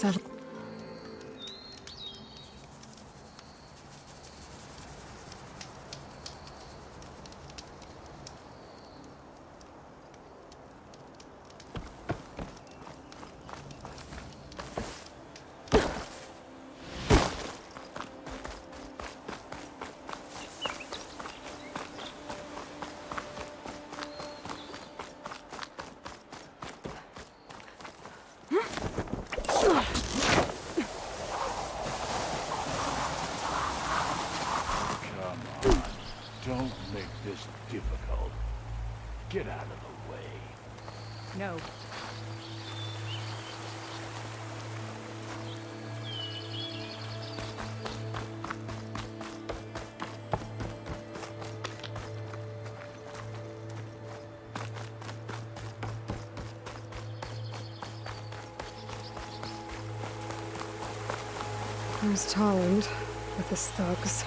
Sav- Come on. Don't make this difficult. Get out of the way. No. There's Tolland with his thugs.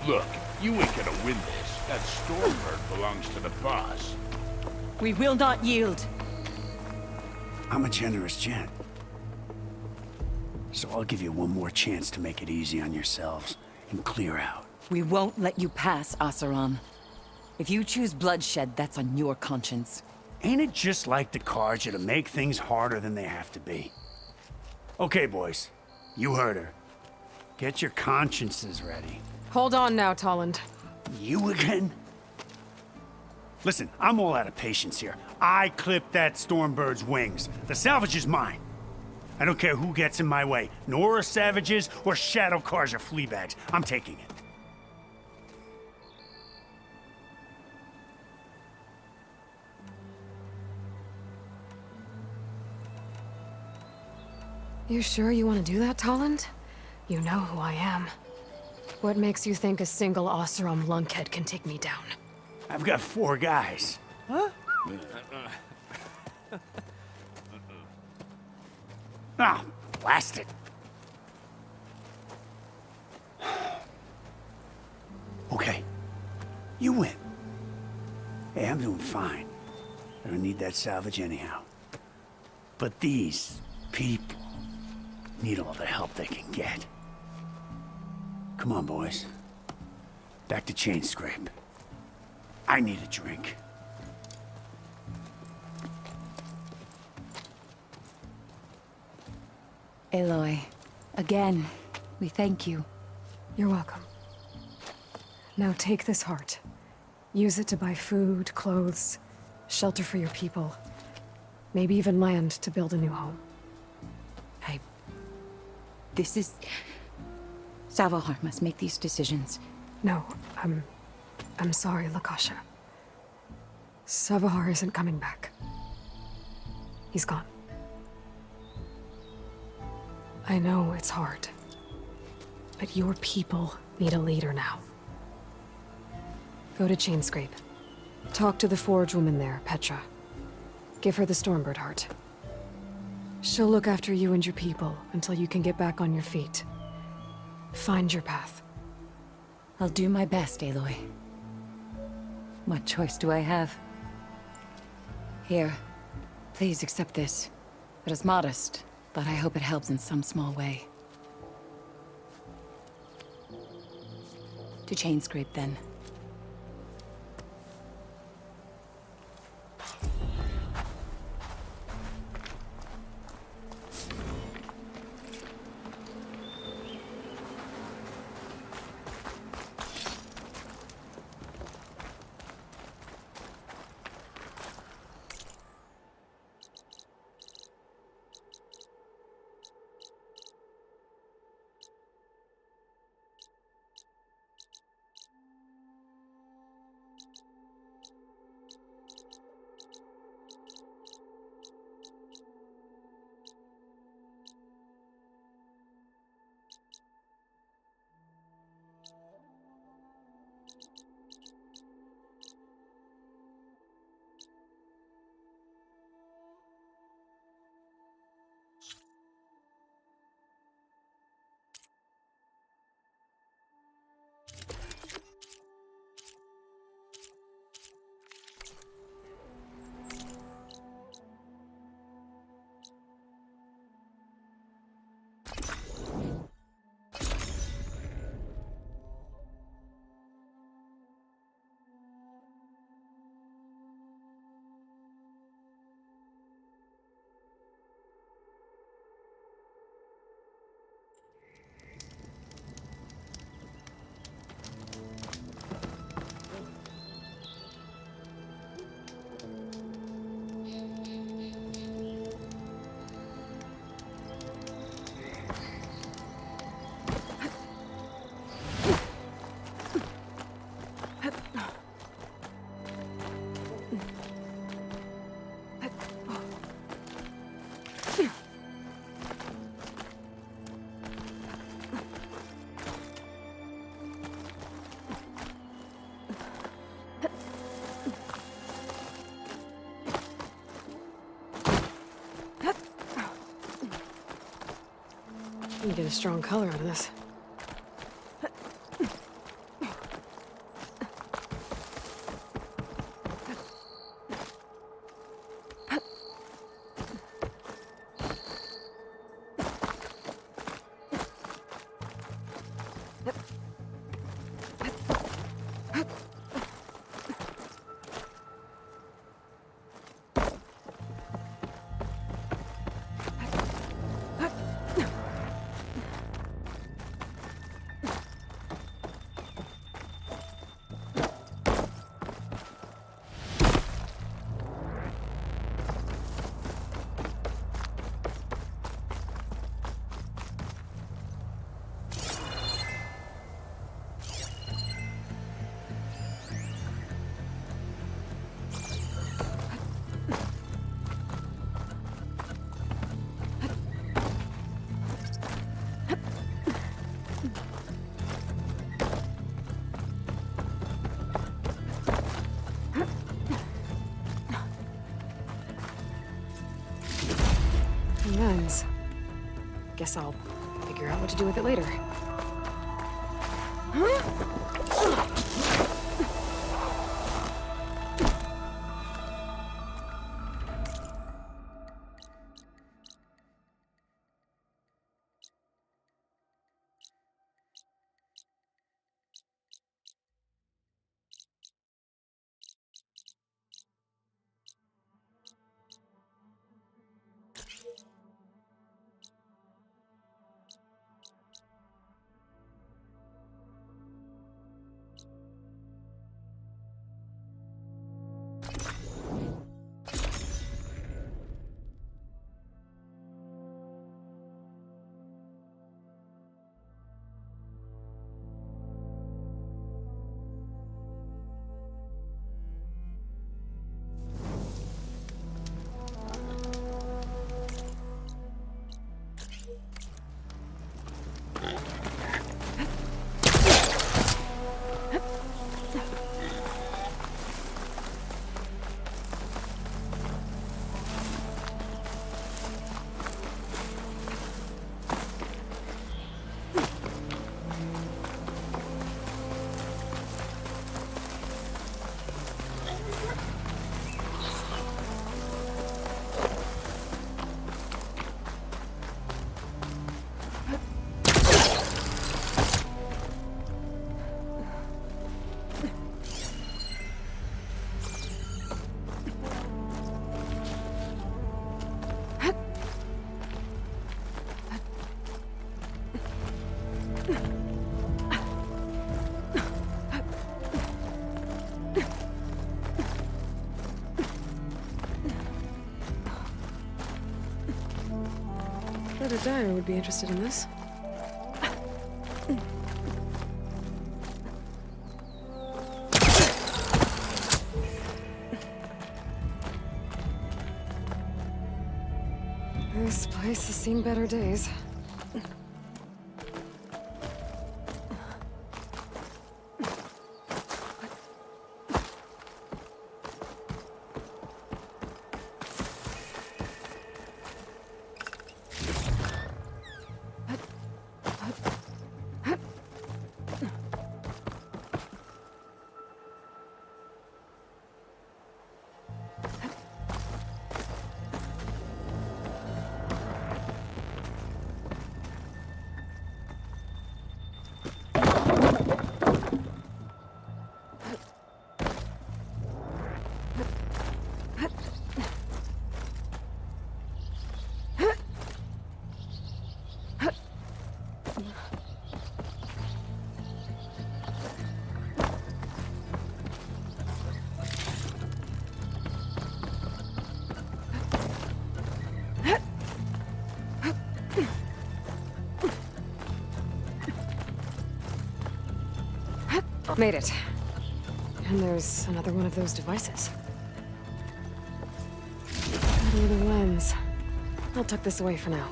Look, you ain't gonna win this. That Stormbird belongs to the boss. We will not yield. I'm a generous gent. So I'll give you one more chance to make it easy on yourselves and clear out. We won't let you pass, Asaram. If you choose bloodshed, that's on your conscience. Ain't it just like the Carja to make things harder than they have to be? Okay, boys. You heard her. Get your consciences ready. Hold on now, Tolland. You again? Listen, I'm all out of patience here. I clipped that Stormbird's wings. The salvage is mine. I don't care who gets in my way. Nora savages or shadow cars or flea bags. I'm taking it. You sure you want to do that, Tolland? You know who I am. What makes you think a single Oseram lunkhead can take me down? I've got 4 guys. Huh? Ah, blast it. Okay. You win. Hey, I'm doing fine. I don't need that salvage anyhow. But these people need all the help they can get. Come on, boys. Back to Chain Scrape. I need a drink. Aloy, again, we thank you. You're welcome. Now take this heart. Use it to buy food, clothes, shelter for your people. Maybe even land to build a new home. This is... Savahar must make these decisions. No, I'm sorry, Lakasha. Savahar isn't coming back. He's gone. I know it's hard, but your people need a leader now. Go to Chainscrape. Talk to the Forge woman there, Petra. Give her the Stormbird heart. She'll look after you and your people until you can get back on your feet. Find your path. I'll do my best, Aloy. What choice do I have? Here, please accept this. It is modest, but I hope it helps in some small way. To Chainscrape, then. Can get a strong color out of this. Lens. Guess I'll figure out what to do with it later. Bet a diner would be interested in this. This place has seen better days. Made it. And there's another one of those devices. Another lens. I'll tuck this away for now.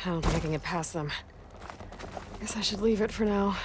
I don't think I can get past them. Guess I should leave it for now.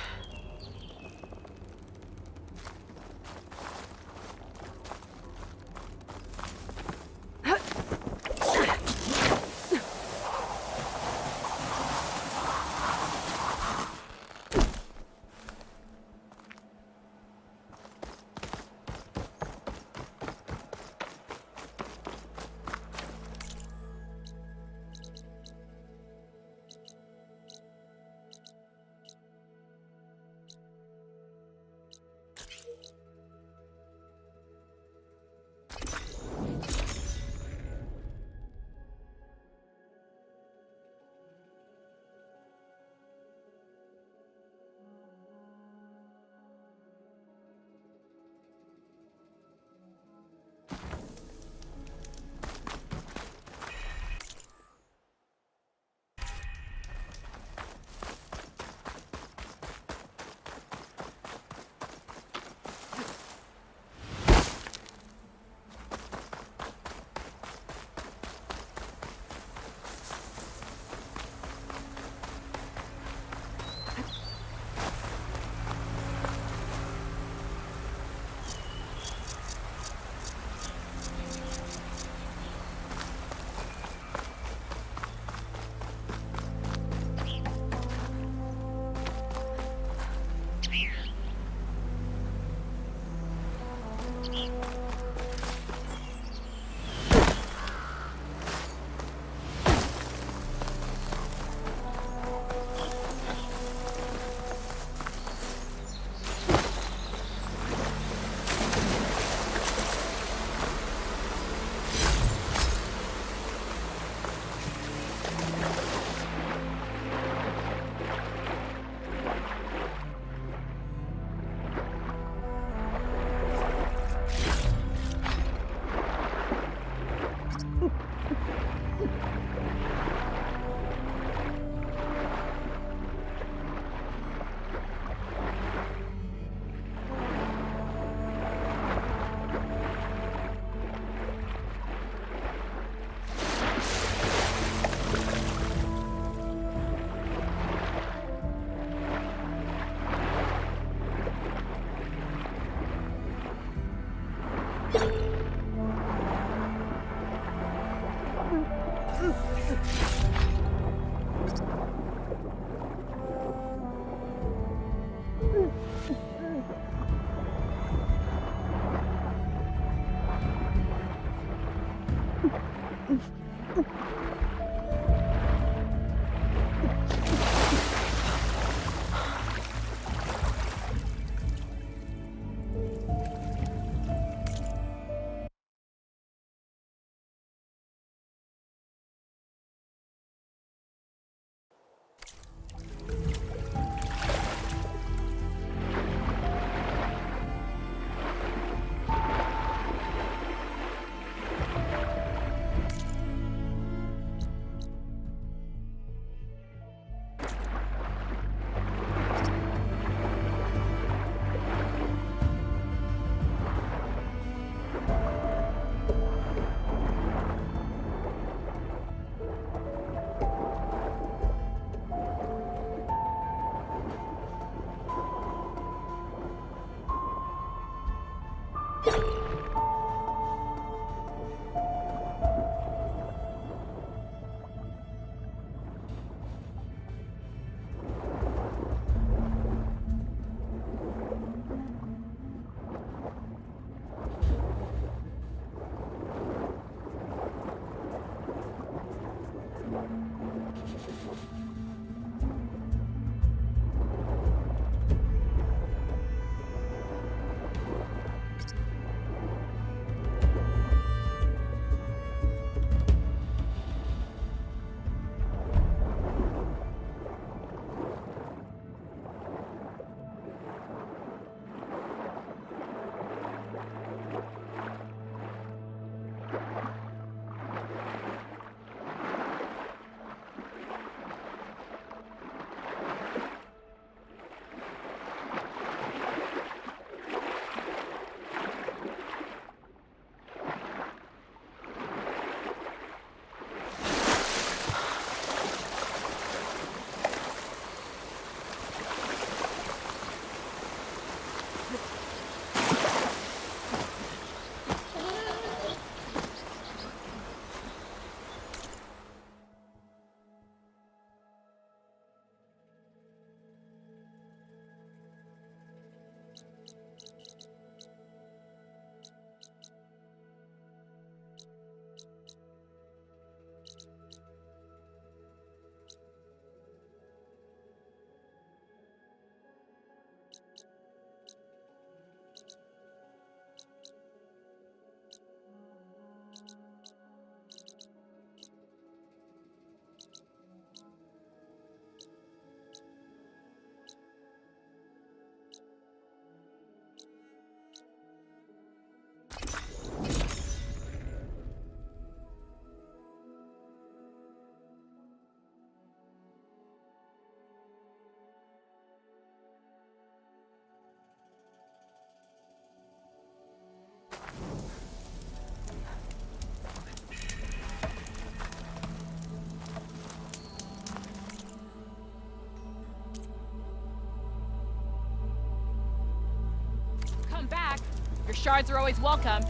shards are always welcome.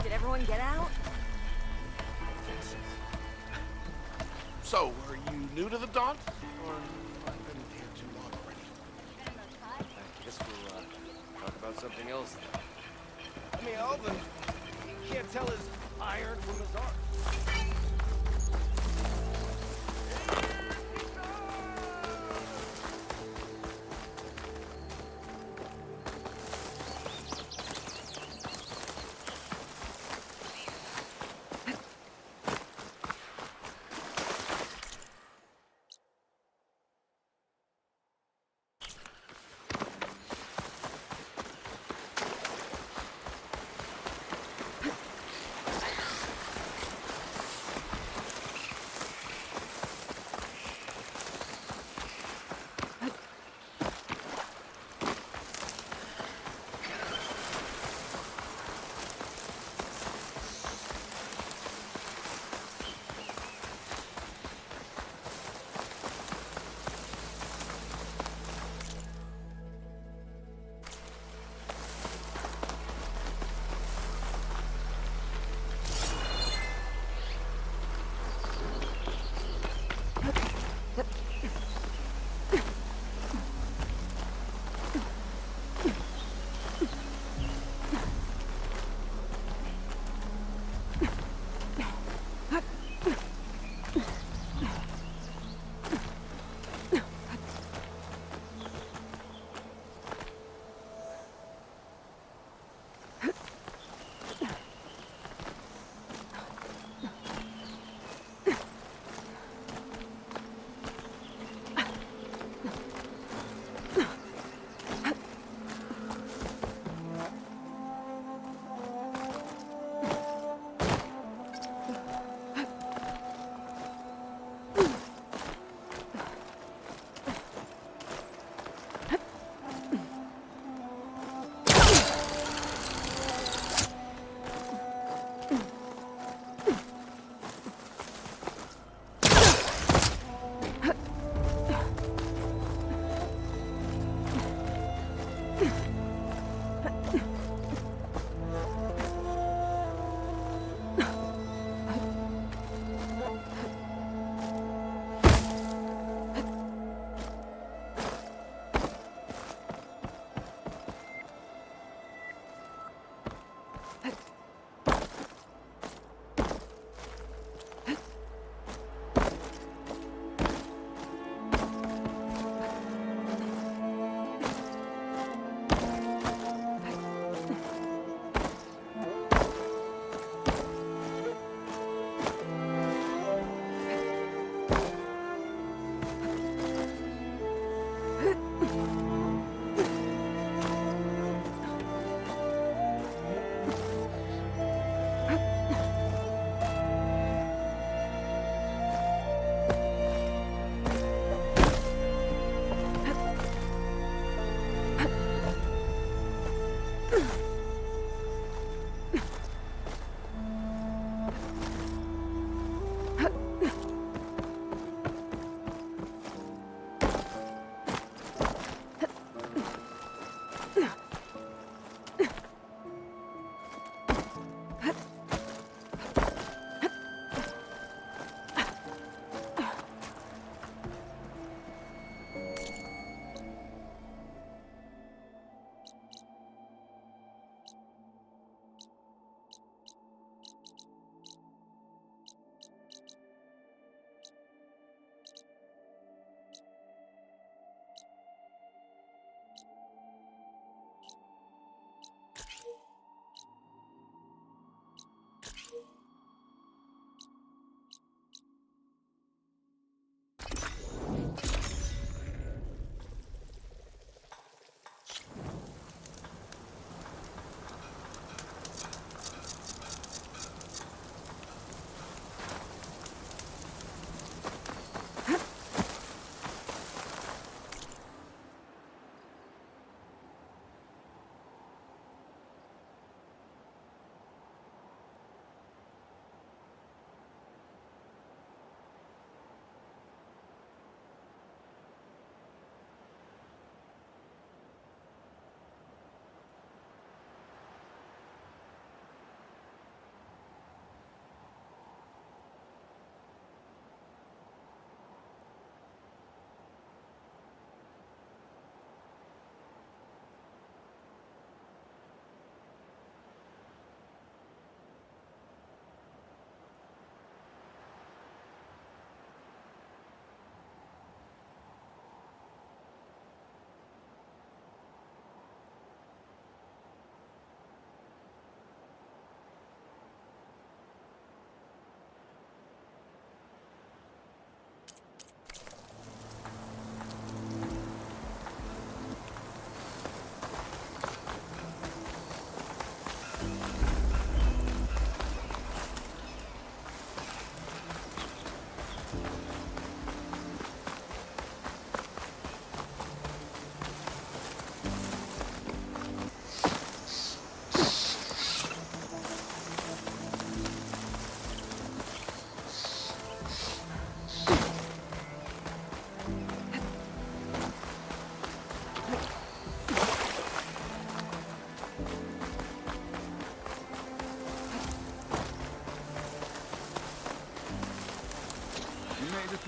Did everyone get out? So, are you new to the Daunt? Or I've been here too long already? I guess we'll talk about something else then. I mean, Alvin, you can't tell his iron from his art.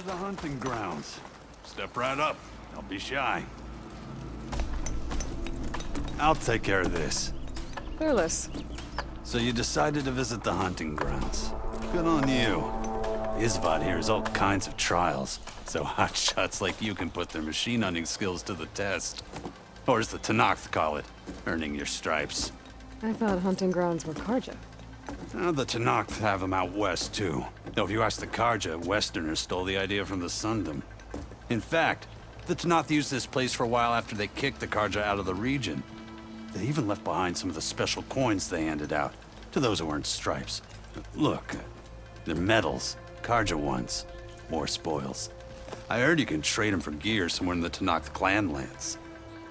to the hunting grounds. Step right up. Don't be shy. I'll take care of this. Fearless. So you decided to visit the hunting grounds. Good on you. Isvad here has all kinds of trials, so hotshots like you can put their machine hunting skills to the test. Or as the Tenakth call it, earning your stripes. I thought hunting grounds were Karja. The Tenakth have them out west, too. Though if you ask the Karja, Westerners stole the idea from the Sundom. In fact, the Tenakth used this place for a while after they kicked the Karja out of the region. They even left behind some of the special coins they handed out to those who earned stripes. Look, they're medals, Karja ones, more spoils. I heard you can trade them for gear somewhere in the Tenakth clan lands.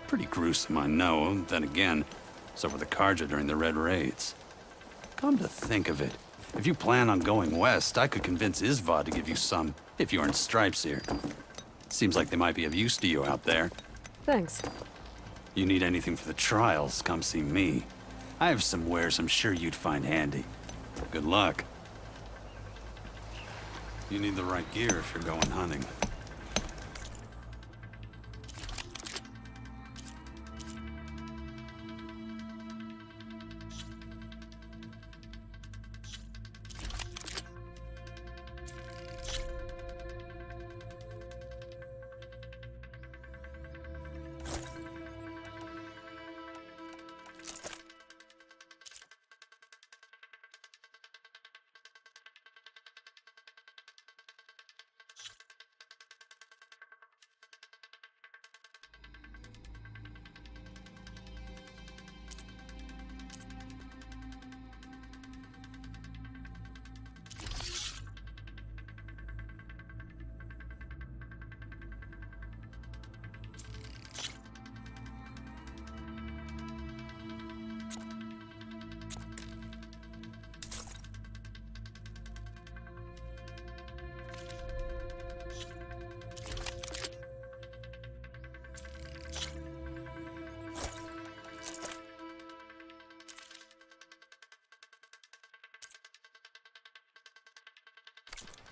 Pretty gruesome, I know. Then again, so were the Karja during the Red Raids. Come to think of it, if you plan on going west, I could convince Isvad to give you some, if you earn stripes here. Seems like they might be of use to you out there. Thanks. You need anything for the trials, come see me. I have some wares I'm sure you'd find handy. Good luck. You need the right gear if you're going hunting.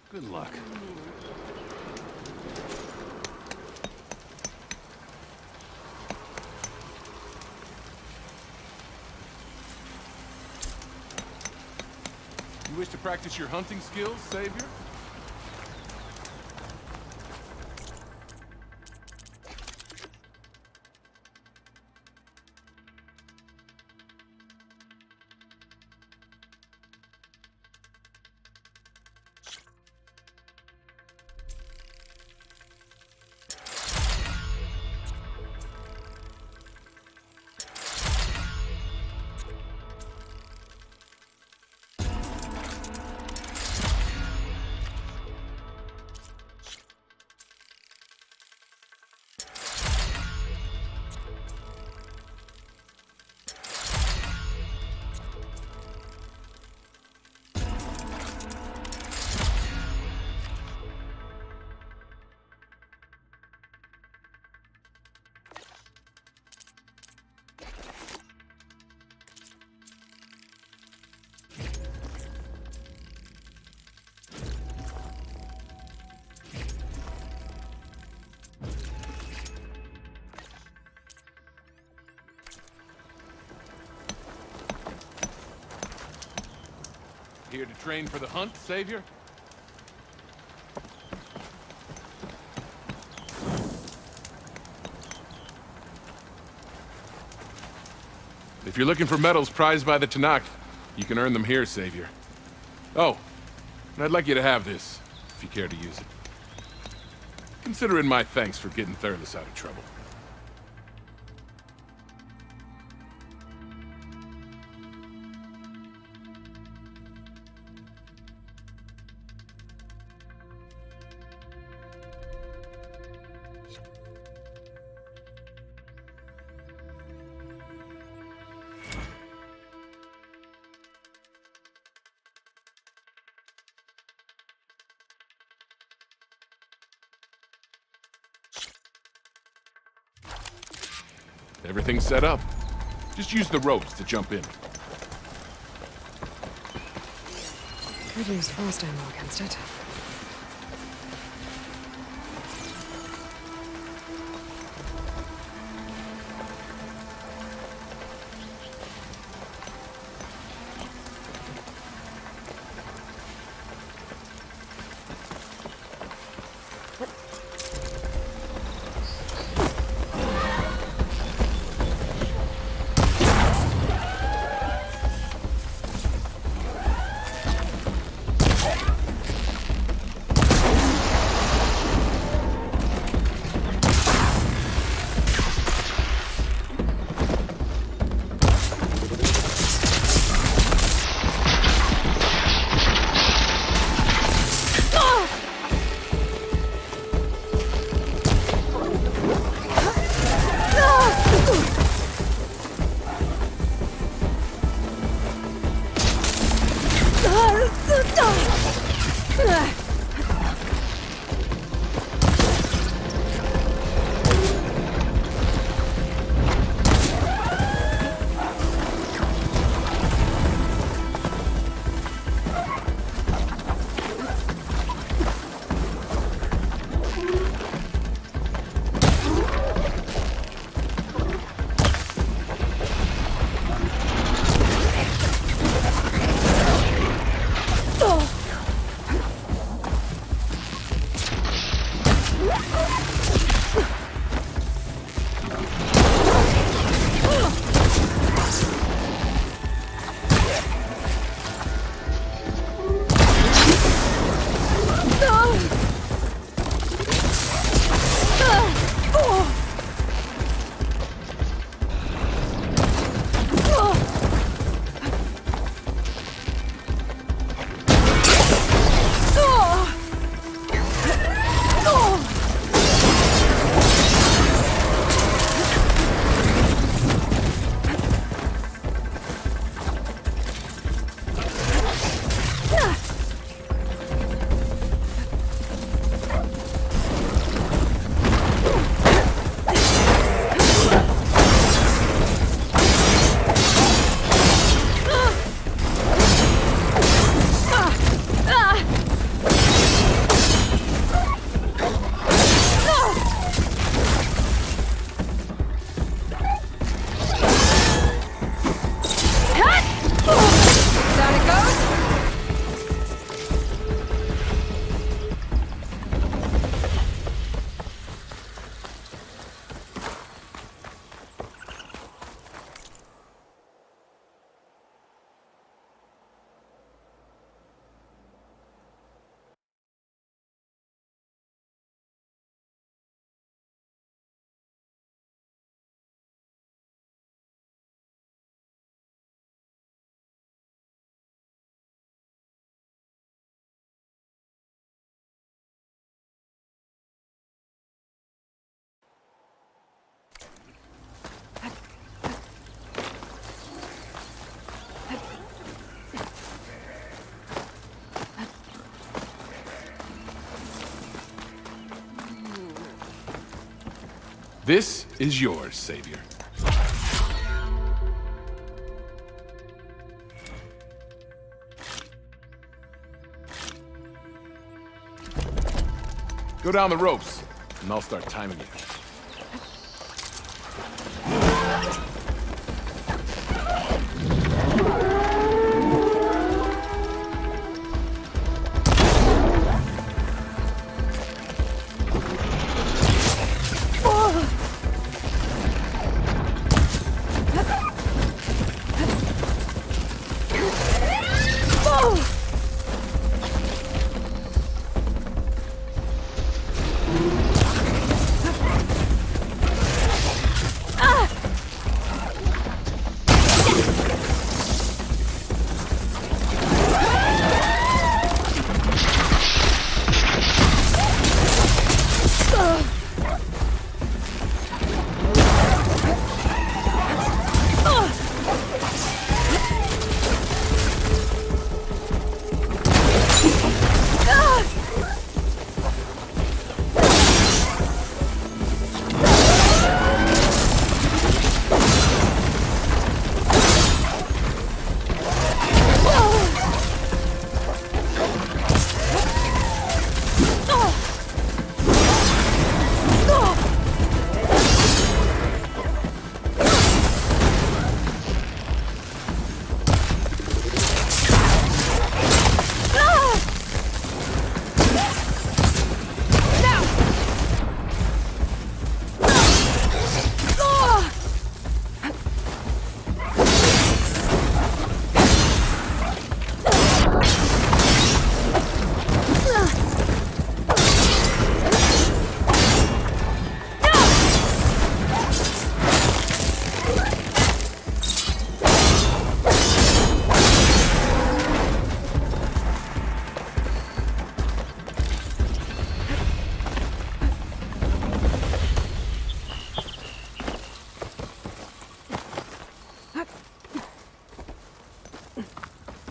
Good luck. You wish to practice your hunting skills, Savior? Here to train for the hunt, Savior? If you're looking for medals prized by the Tenakth, you can earn them here, Savior. Oh, and I'd like you to have this, if you care to use it. Consider it my thanks for getting Thurles out of trouble. Everything's set up. Just use the ropes to jump in. Could use frost ammo against it. This is yours, Savior. Go down the ropes, and I'll start timing you.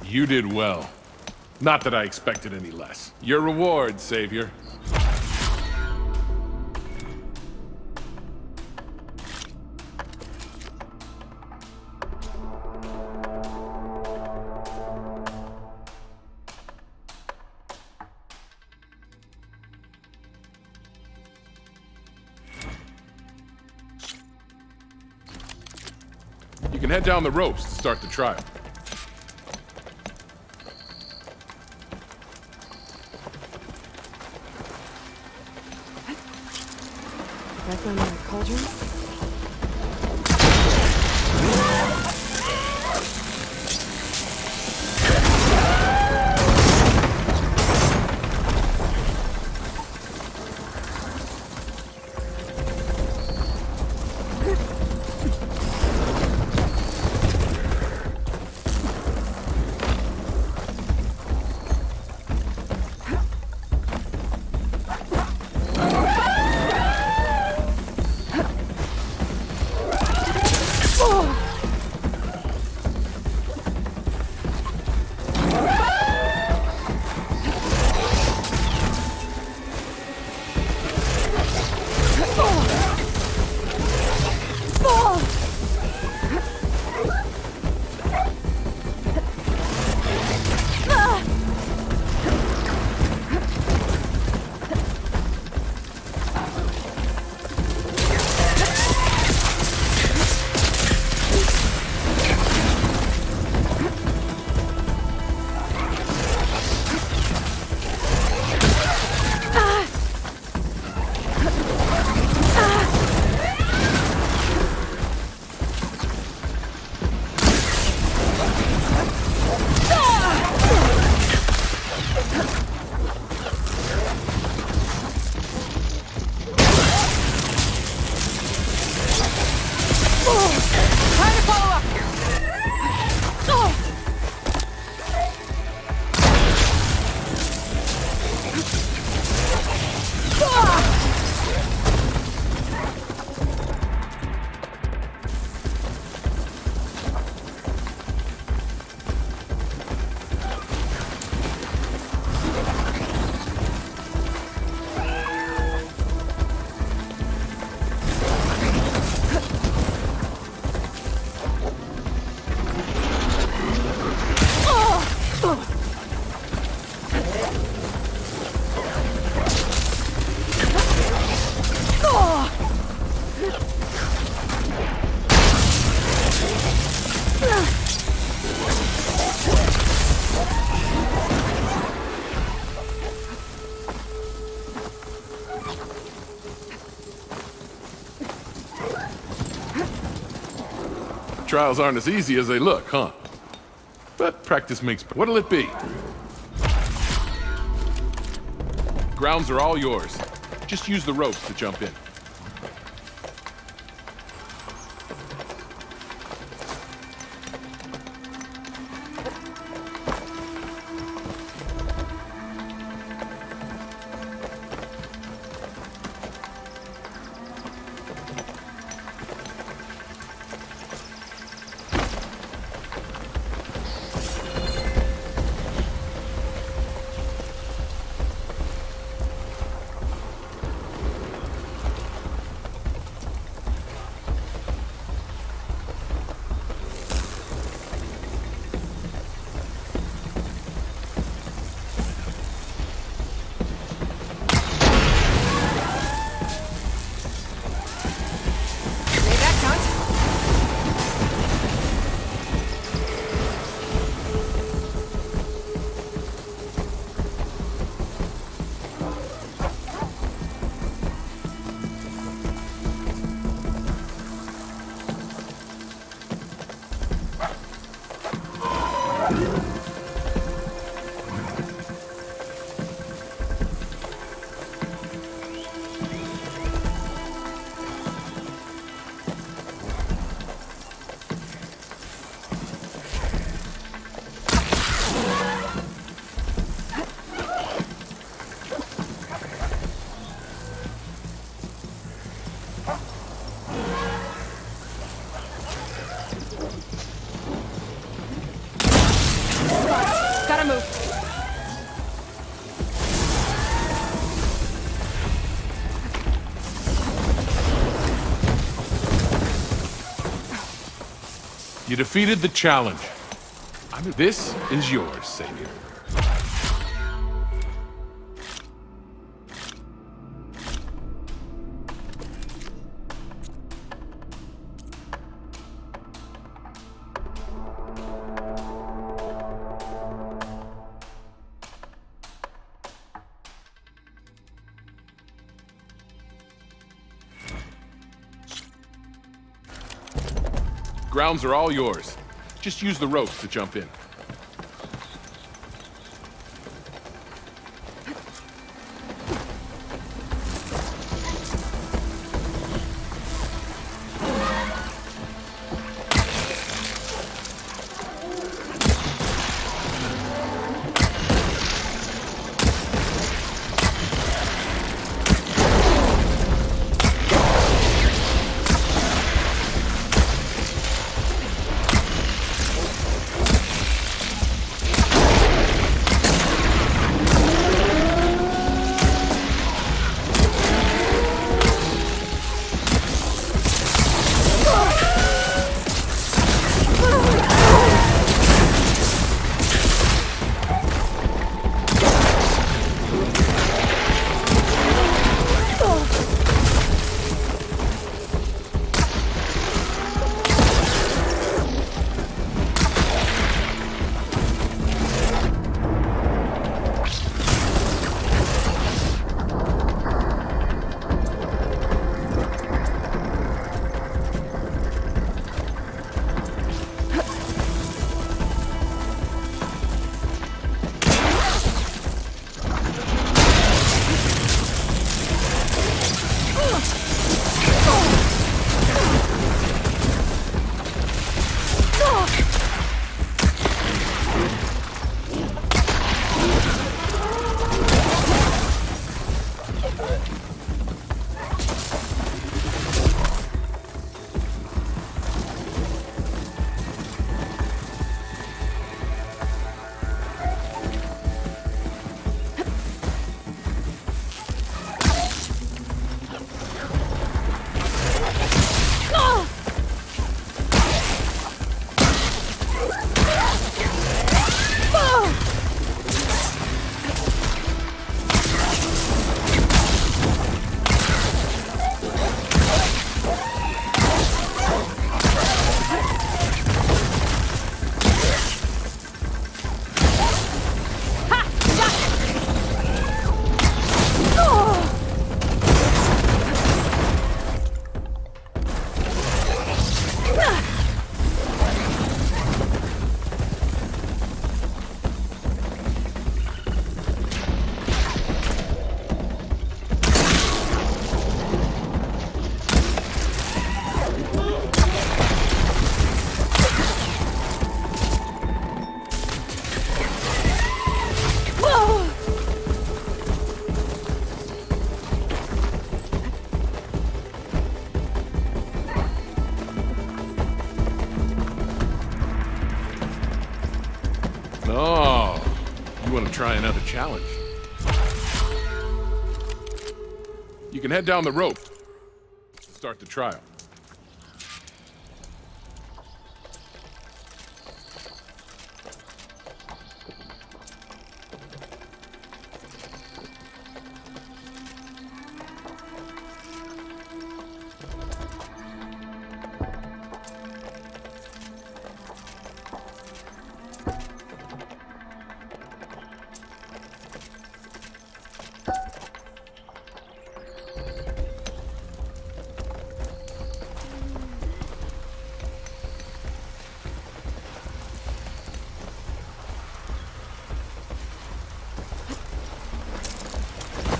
You did well. Not that I expected any less. Your reward, Savior. You can head down the ropes to start the trial. Back on that cauldron? Mock trials aren't as easy as they look, huh? But practice makes... What'll it be? Grounds are all yours. Just use the ropes to jump in. Stay back, Hunt. Gotta move. You defeated the challenge. This is yours, Savior. Grounds are all yours. Just use the ropes to jump in. Oh, you want to try another challenge? You can head down the rope to start the trial.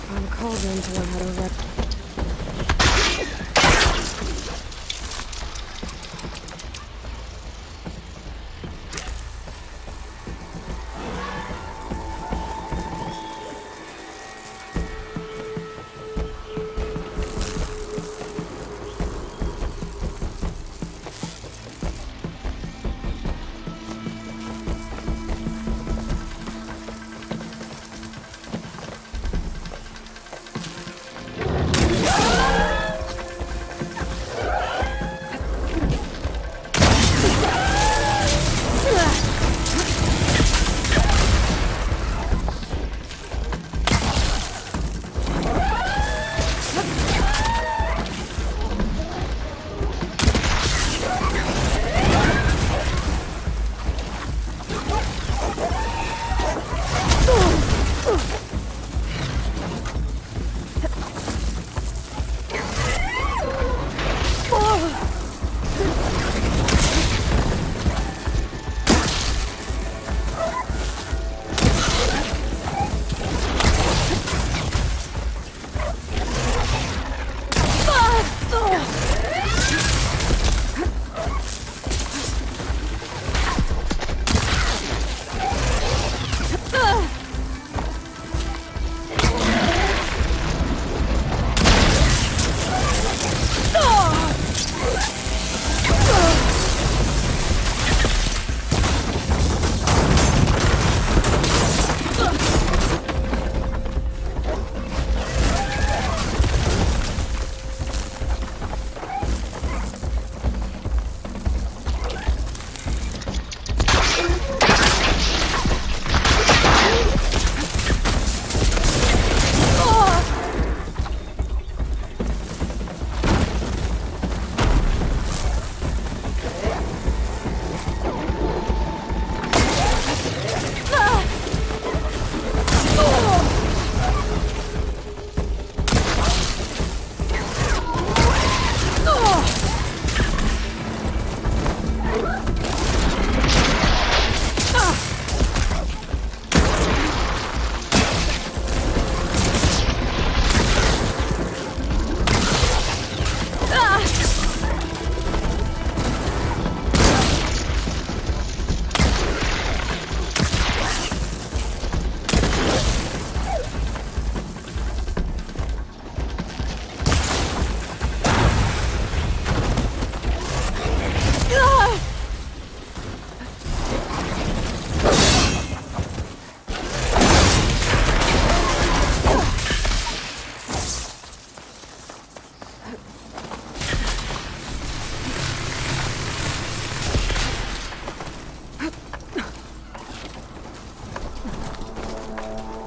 I'm called in to learn how to rep.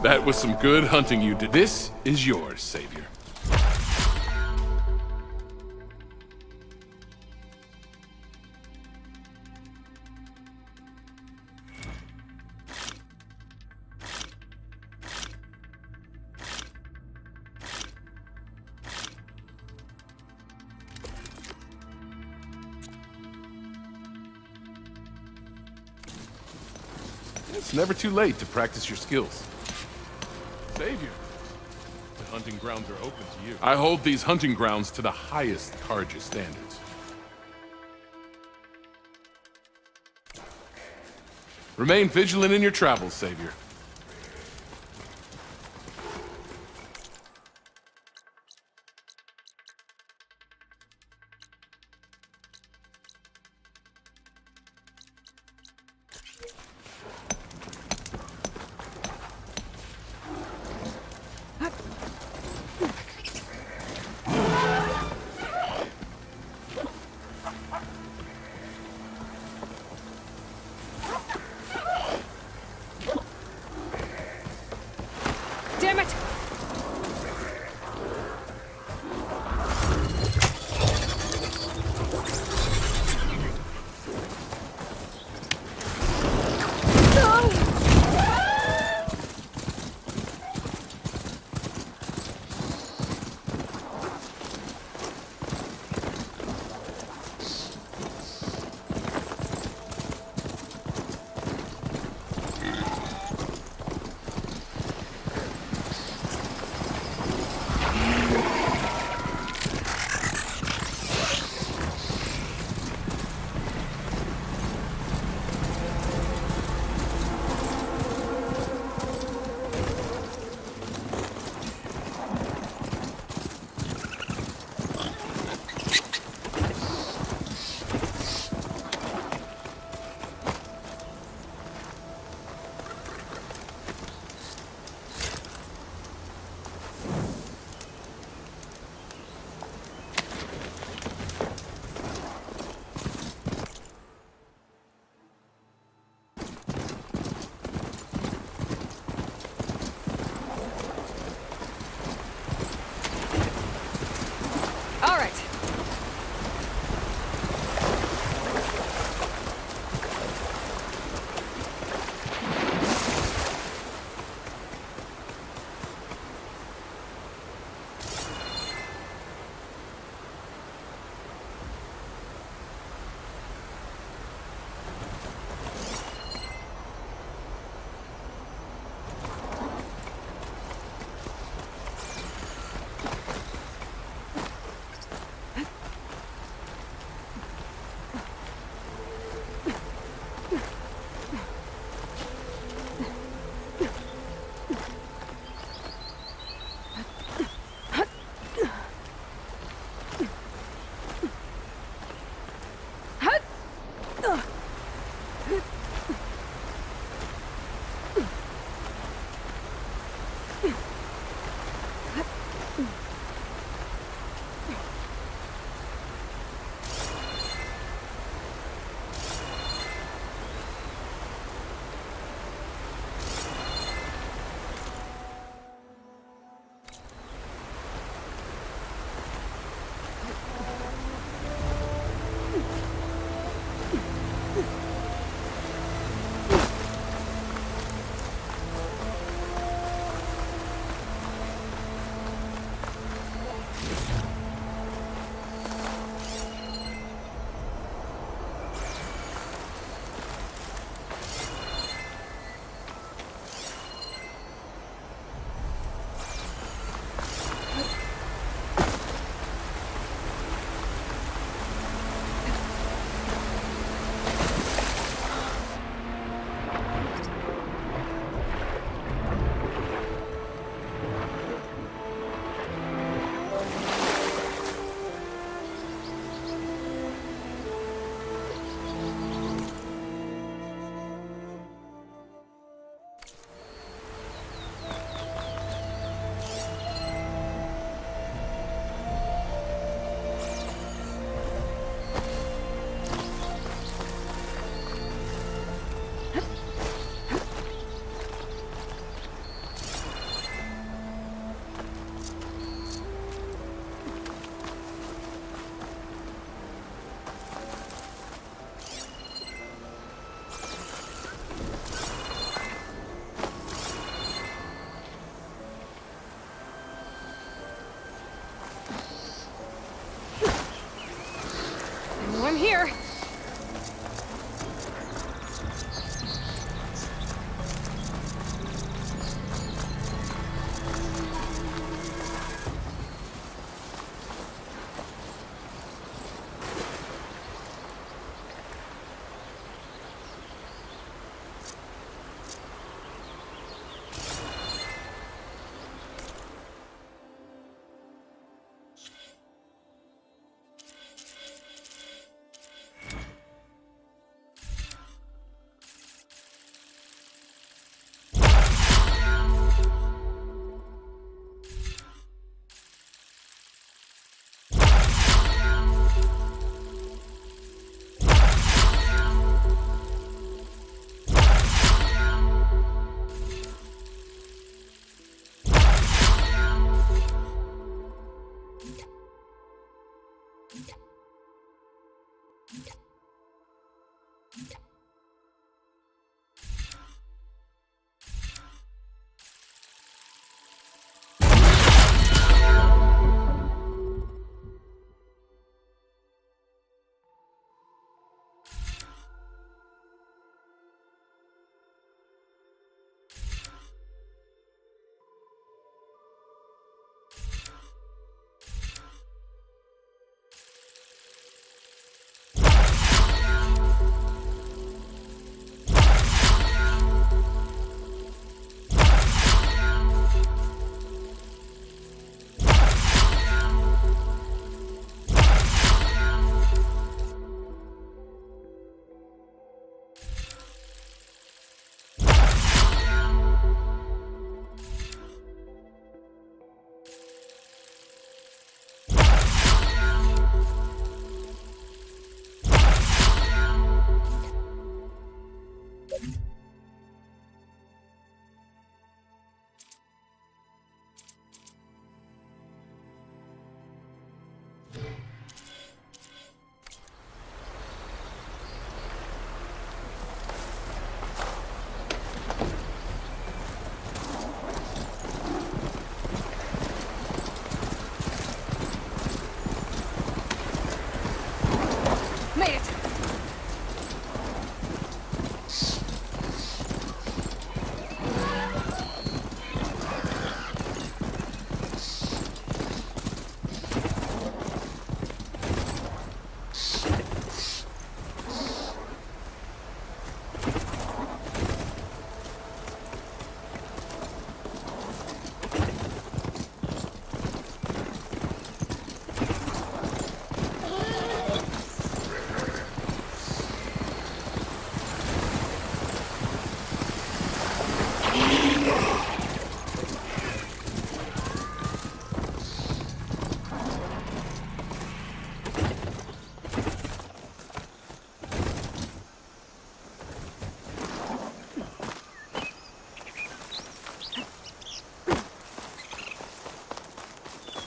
That was some good hunting you did. This is yours, Savior. It's never too late to practice your skills. Savior, the hunting grounds are open to you. I hold these hunting grounds to the highest Carja standards. Remain vigilant in your travels, Savior. Damn it! Made it!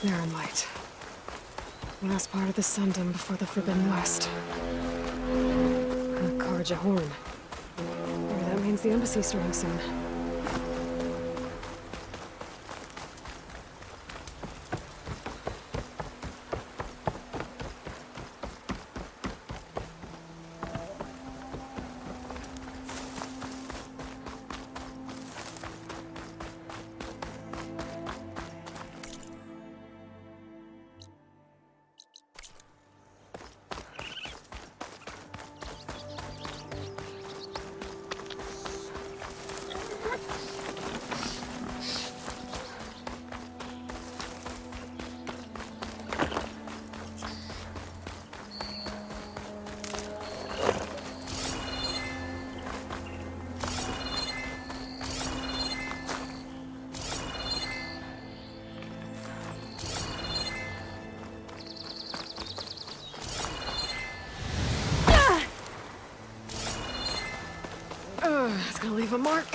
Narren Light. Last part of the Sundom before the Forbidden West. Karja Horn. Maybe that means the embassy's starting soon. It's gonna leave a mark.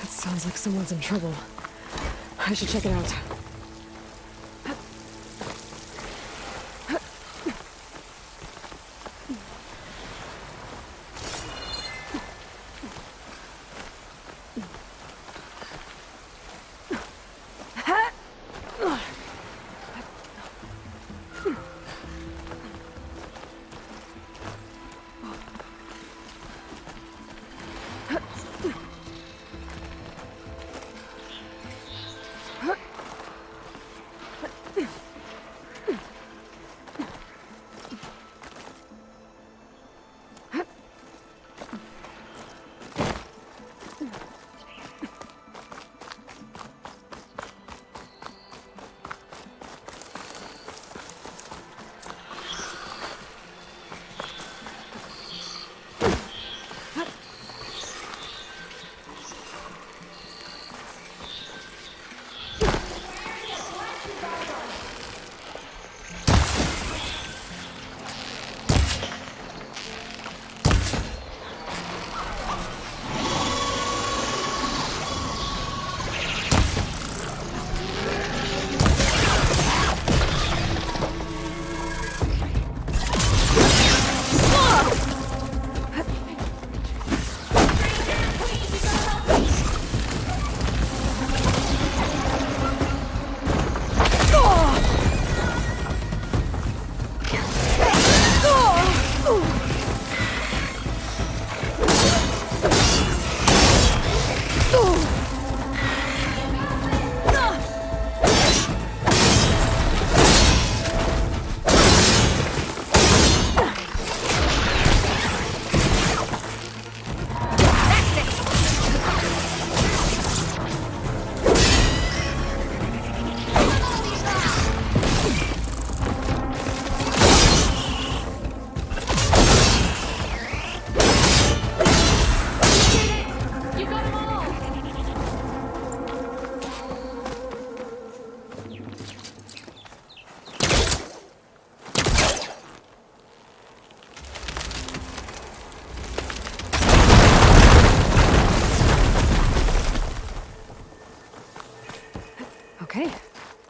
That sounds like someone's in trouble. I should check it out.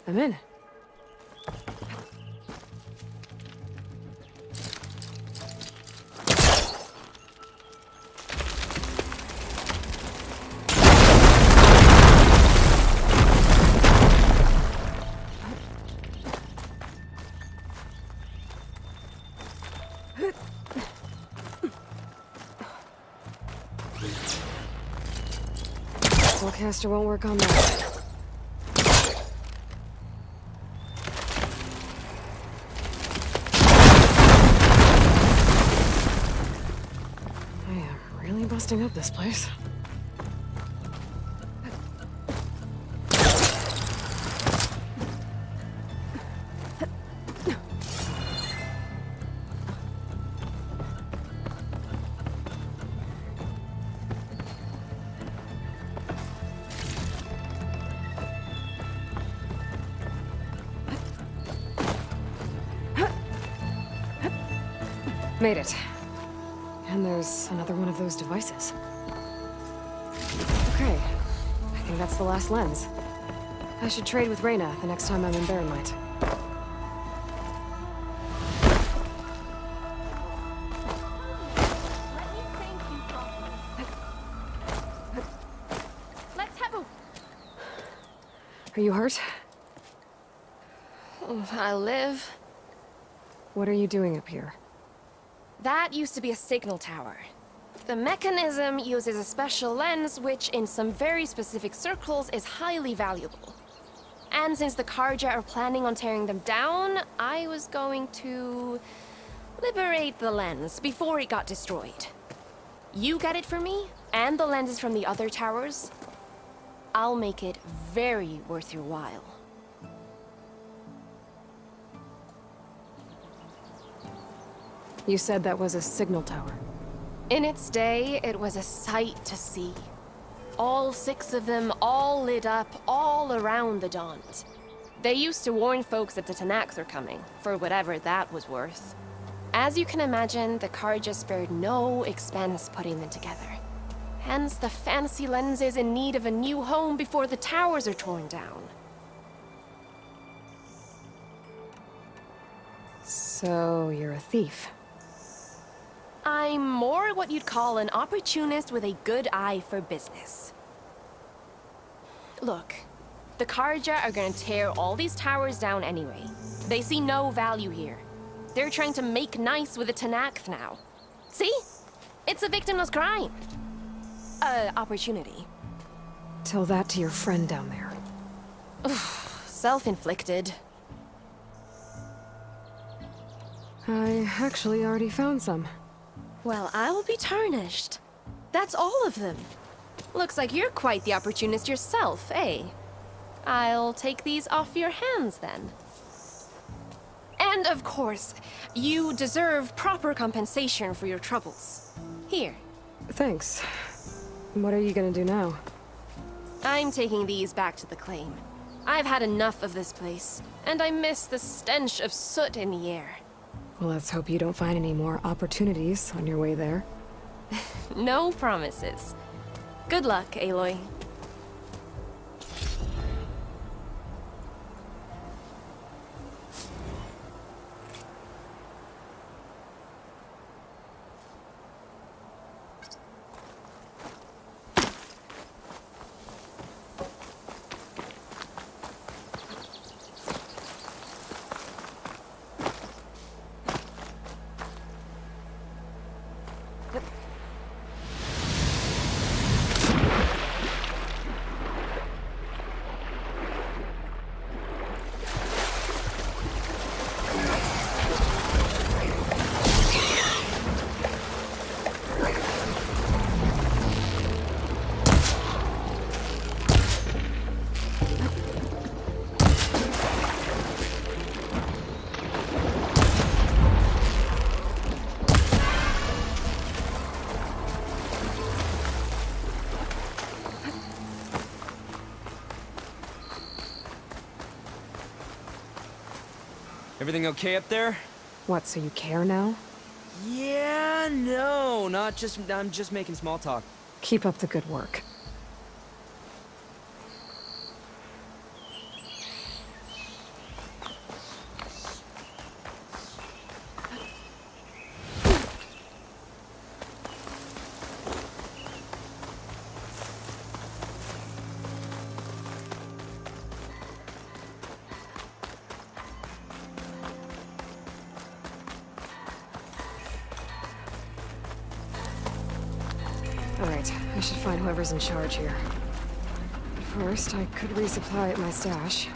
I'm in. Spellcaster won't work on that. I am really busting up this place. Made it. And there's another one of those devices. Okay, I think that's the last lens. I should trade with Reyna the next time I'm in Barrenlight. Let's have a... Are you hurt? I live. What are you doing up here? That used to be a signal tower. The mechanism uses a special lens which, in some very specific circles, is highly valuable. And since the Carja are planning on tearing them down, I was going to liberate the lens before it got destroyed. You get it for me, and the lenses from the other towers. I'll make it very worth your while. You said that was a signal tower. In its day, it was a sight to see. All 6 of them, all lit up, all around the Daunt. They used to warn folks that the Tenakth are coming, for whatever that was worth. As you can imagine, the Carja spared no expense putting them together. Hence the fancy lenses in need of a new home before the towers are torn down. So, you're a thief. I'm more what you'd call an opportunist with a good eye for business. Look, the Carja are gonna tear all these towers down anyway. They see no value here. They're trying to make nice with the Tenakth now. See? It's a victimless crime. Opportunity. Tell that to your friend down there. Self-inflicted. I actually already found some. Well, I will be tarnished. That's all of them. Looks like you're quite the opportunist yourself, eh? I'll take these off your hands, then. And of course, you deserve proper compensation for your troubles. Here. Thanks. What are you gonna do now? I'm taking these back to the claim. I've had enough of this place, and I miss the stench of soot in the air. Well, let's hope you don't find any more opportunities on your way there. No promises. Good luck, Aloy. Everything okay up there? What, so you care now? Yeah, no, I'm just making small talk. Keep up the good work. Alright, I should find whoever's in charge here. First, I could resupply at my stash.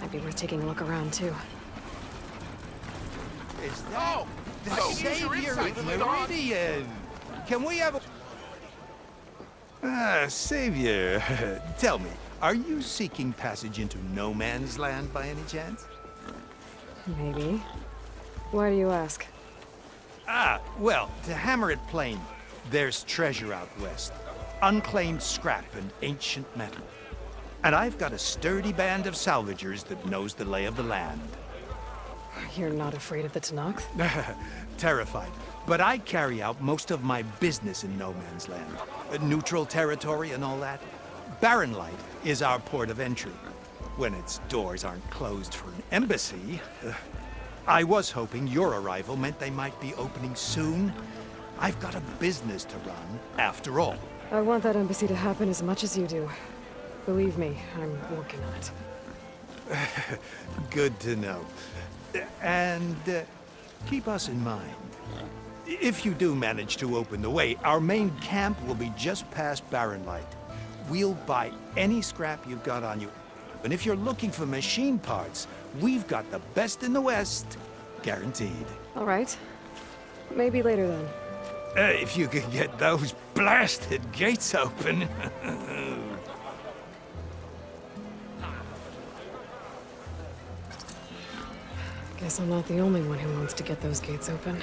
Might be worth taking a look around, too. Is that the I can use your savior insight, of Leon. Meridian? Can we have a... Savior, tell me, are you seeking passage into no man's land by any chance? Maybe. Why do you ask? Well, to hammer it plain, there's treasure out west. Unclaimed scrap and ancient metal. And I've got a sturdy band of salvagers that knows the lay of the land. You're not afraid of the Tenakth? Terrified. But I carry out most of my business in no man's land. Neutral territory and all that. Barren Light is our port of entry. When its doors aren't closed for an embassy. I was hoping your arrival meant they might be opening soon. I've got a business to run, after all. I want that embassy to happen as much as you do. Believe me, I'm working on it. Good to know. And keep us in mind. If you do manage to open the way, our main camp will be just past Barren Light. We'll buy any scrap you've got on you. And if you're looking for machine parts, we've got the best in the West, guaranteed. All right. Maybe later then. If you could get those blasted gates open. Guess I'm not the only one who wants to get those gates open.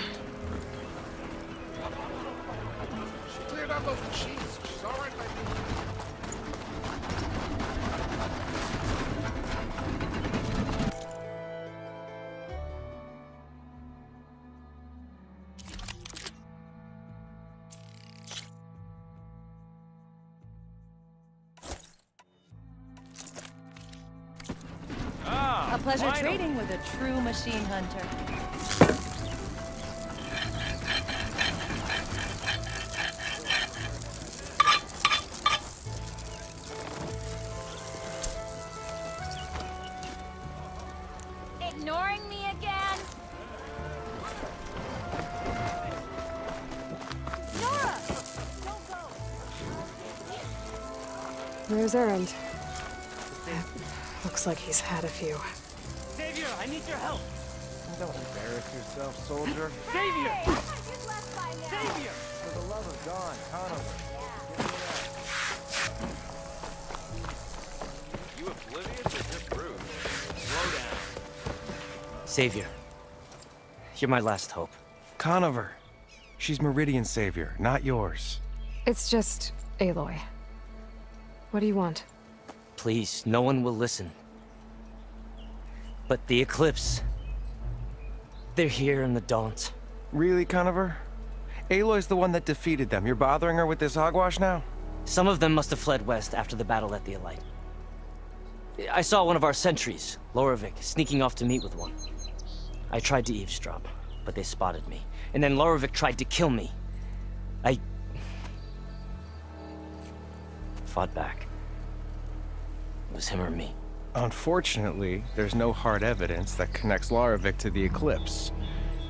She cleared out those machines. She's all right by me. A pleasure trading with a true machine hunter. Ignoring me again? Nora! Don't go! Where's Erend? Looks like he's had a few. Savior, I need your help. Don't embarrass yourself, soldier. Savior! Savior! For the love of God, Conover. You oblivious or just rude? Slow down. Savior, you're my last hope. Conover. She's Meridian's savior, not yours. It's just Aloy. What do you want? Please, no one will listen. But the Eclipse... they're here in the Daunt. Really, Conover? Aloy's the one that defeated them. You're bothering her with this hogwash now? Some of them must have fled west after the battle at the Elite. I saw one of our sentries, Loravik, sneaking off to meet with one. I tried to eavesdrop, but they spotted me. And then Loravik tried to kill me. I... fought back. It was him or me. Unfortunately, there's no hard evidence that connects Loravik to the Eclipse.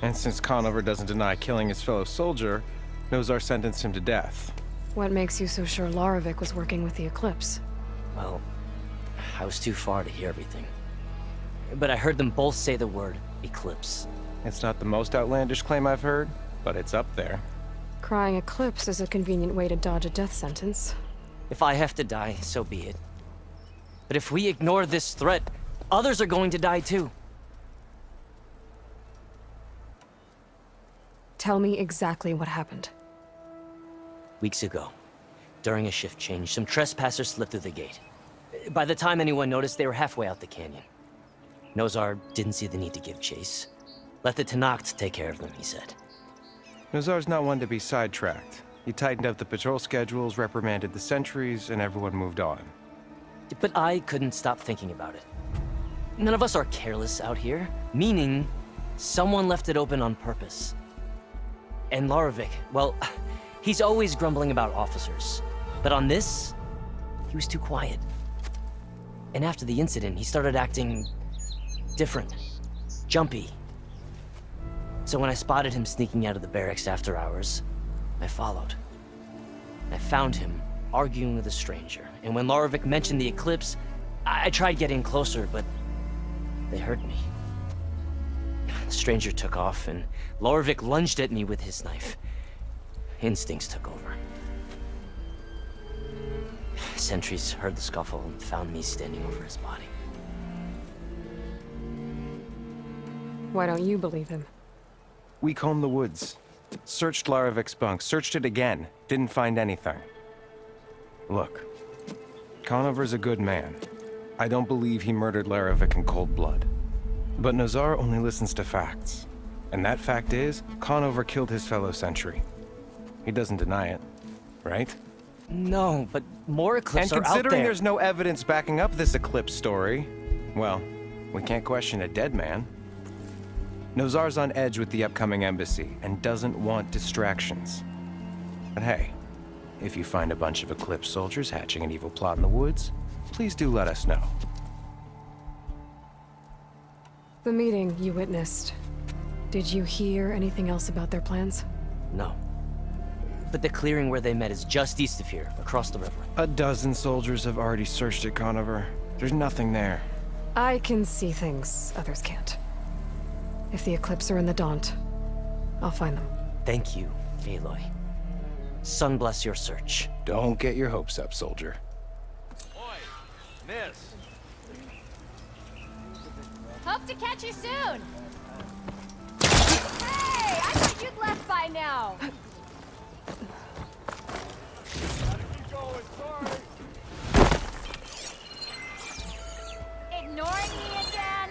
And since Conover doesn't deny killing his fellow soldier, Nozar sentenced him to death. What makes you so sure Loravik was working with the Eclipse? Well, I was too far to hear everything. But I heard them both say the word Eclipse. It's not the most outlandish claim I've heard, but it's up there. Crying Eclipse is a convenient way to dodge a death sentence. If I have to die, so be it. But if we ignore this threat, others are going to die too. Tell me exactly what happened. Weeks ago, during a shift change, some trespassers slipped through the gate. By the time anyone noticed, they were halfway out the canyon. Nozar didn't see the need to give chase. Let the Tenakth take care of them, he said. Nozar's not one to be sidetracked. He tightened up the patrol schedules, reprimanded the sentries, and everyone moved on. But I couldn't stop thinking about it. None of us are careless out here, meaning someone left it open on purpose. And Loravik, well, he's always grumbling about officers. But on this, he was too quiet. And after the incident, he started acting different, jumpy. So when I spotted him sneaking out of the barracks after hours, I followed. I found him arguing with a stranger, and when Larovic mentioned the eclipse, I tried getting closer, but they heard me. The stranger took off, and Larovic lunged at me with his knife. Instincts took over. Sentries heard the scuffle and found me standing over his body. Why don't you believe him? We combed the woods. Searched Larovic's bunk, searched it again. Didn't find anything. Look, Conover's a good man. I don't believe he murdered Larovic in cold blood. But Nazar only listens to facts. And that fact is, Conover killed his fellow sentry. He doesn't deny it, right? No, but more eclipses are And out considering there. there's no evidence backing up this eclipse story, well, we can't question a dead man. Nozar's on edge with the upcoming embassy and doesn't want distractions. But hey, if you find a bunch of Eclipse soldiers hatching an evil plot in the woods, please do let us know. The meeting you witnessed. Did you hear anything else about their plans? No. But the clearing where they met is just east of here, across the river. A dozen soldiers have already searched it, Conover. There's nothing there. I can see things others can't. If the Eclipse are in the Daunt, I'll find them. Thank you, Aloy. Sun bless your search. Don't get your hopes up, soldier. Boy, miss. Hope to catch you soon. Hey, I thought you'd left by now. Ignoring me again?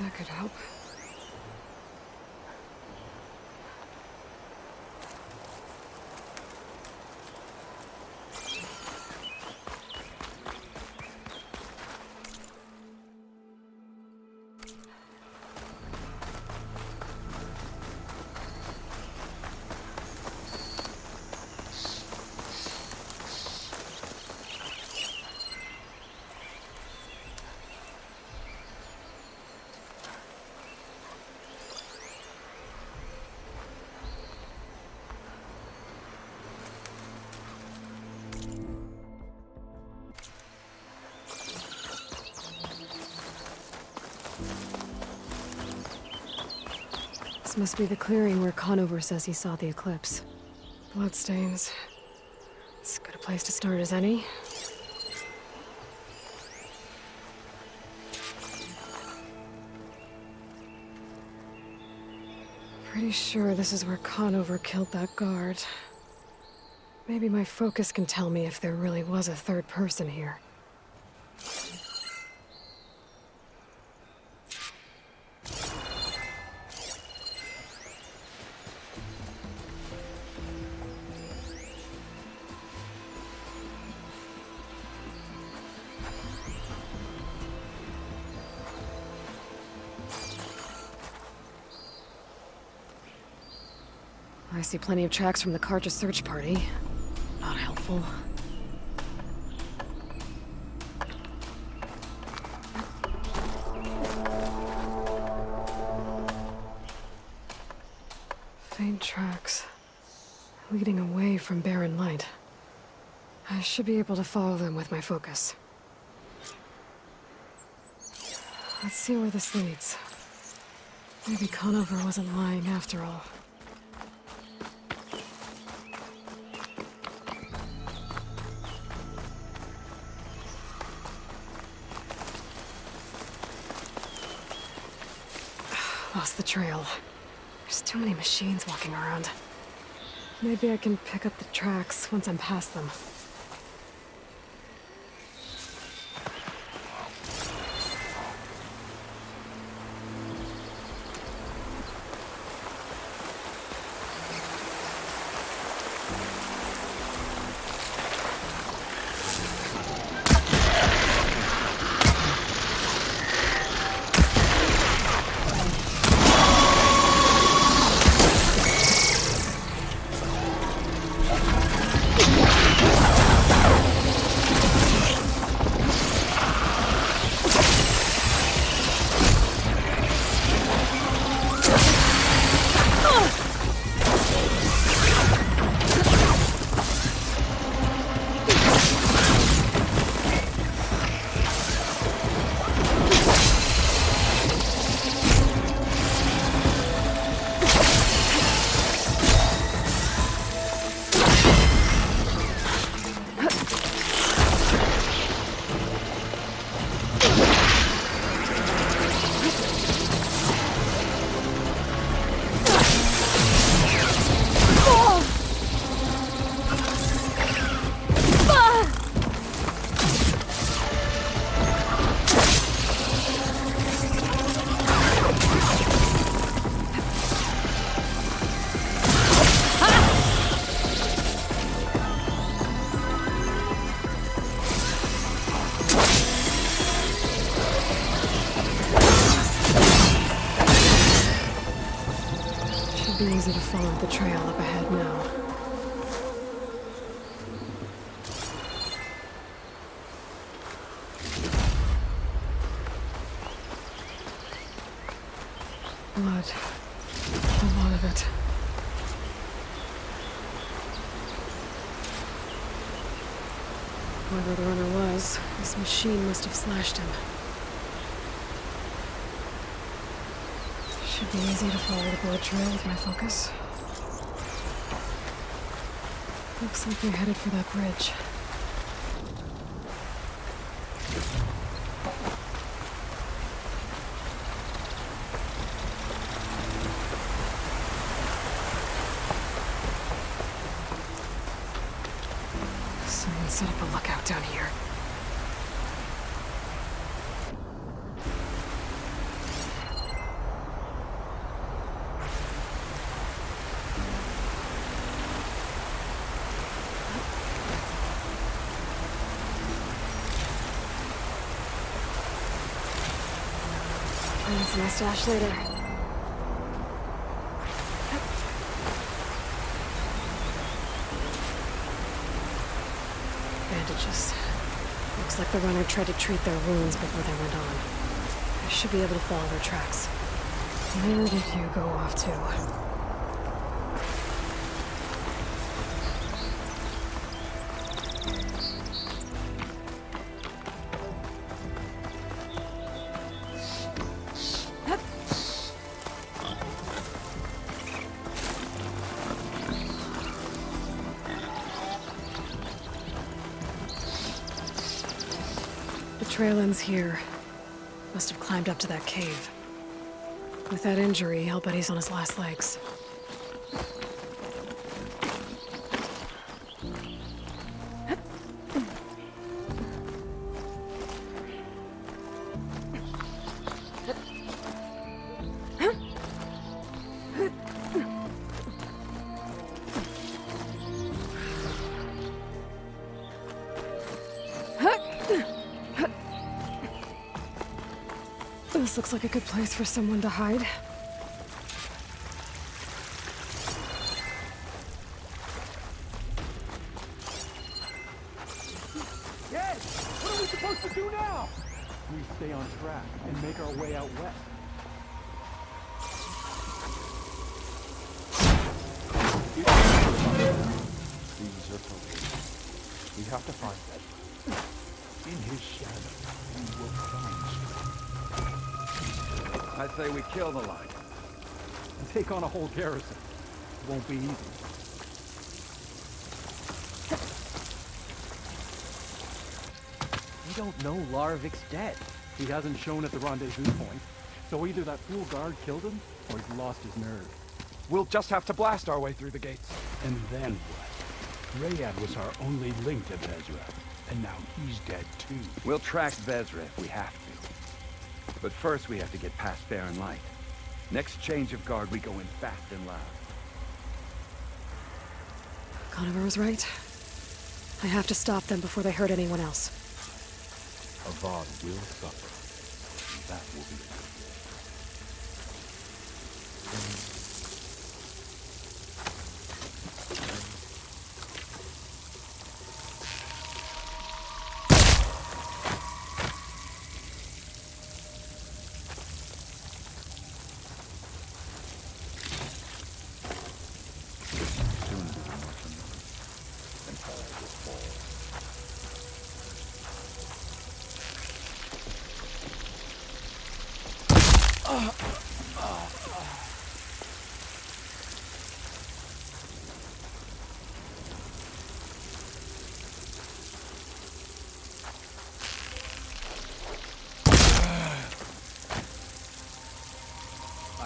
That could help. This must be the clearing where Conover says he saw the eclipse. Bloodstains. As good a place to start as any. Pretty sure this is where Conover killed that guard. Maybe my focus can tell me if there really was a third person here. I see plenty of tracks from the Karja search party. Not helpful. Faint tracks. Leading away from Barren Light. I should be able to follow them with my focus. Let's see where this leads. Maybe Conover wasn't lying after all. Lost the trail. There's too many machines walking around. Maybe I can pick up the tracks once I'm past them. Should be easy to follow the trail up ahead now. Blood. A lot of it. Whoever the runner was, this machine must have slashed him. Should be easy to follow the blood trail with my focus. Looks like they're headed for that bridge. Someone set up a lookout down here. Find my stash later. Bandages. Looks like the runner tried to treat their wounds before they went on. I should be able to follow their tracks. Where did you go off to? The trail ends here. Must have climbed up to that cave. With that injury, I'll bet he's on his last legs. This looks like a good place for someone to hide. Yes! What are we supposed to do now? We stay on track and make our way out west. These are focused. We have to find them. In his shadow, we will find strength. I say we kill the line. And take on a whole garrison. Won't be easy. We don't know Larovik's dead. He hasn't shown at the rendezvous point. So either that fool guard killed him, or he's lost his nerve. We'll just have to blast our way through the gates. And then what? Rayad was our only link to Vezra, and now he's dead too. We'll track Vezra if we have to. But first we have to get past Barren Light. Next change of guard, we go in fast and loud. Conover was right. I have to stop them before they hurt anyone else. Avad will suffer. That will be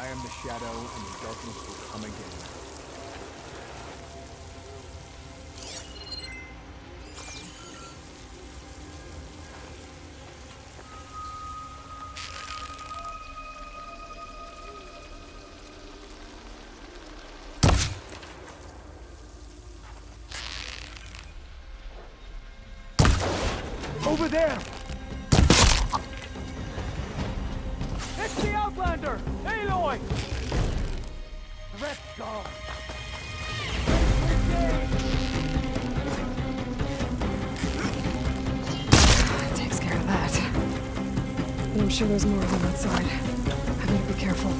I am the shadow, and the darkness will come again. Over there! It's the Outlander! Aloy! Let's go! Takes care of that. And I'm sure there's more of them outside. I better be careful.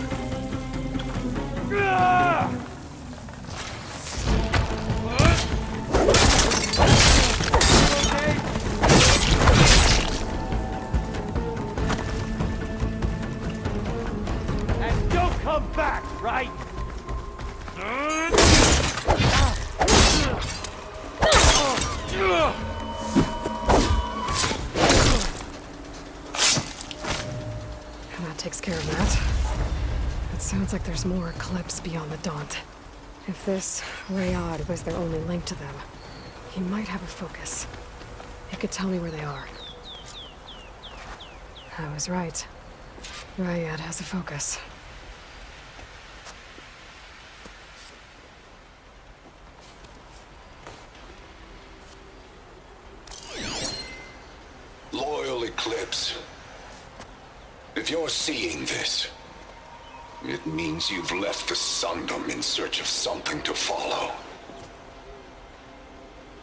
And don't come back, right? And that takes care of that. It sounds like there's more Eclipse beyond the Daunt. If this Rayad was their only link to them, he might have a focus. He could tell me where they are. I was right. Rayad has a focus. Loyal Eclipse, if you're seeing this, it means you've left the Sundom in search of something to follow.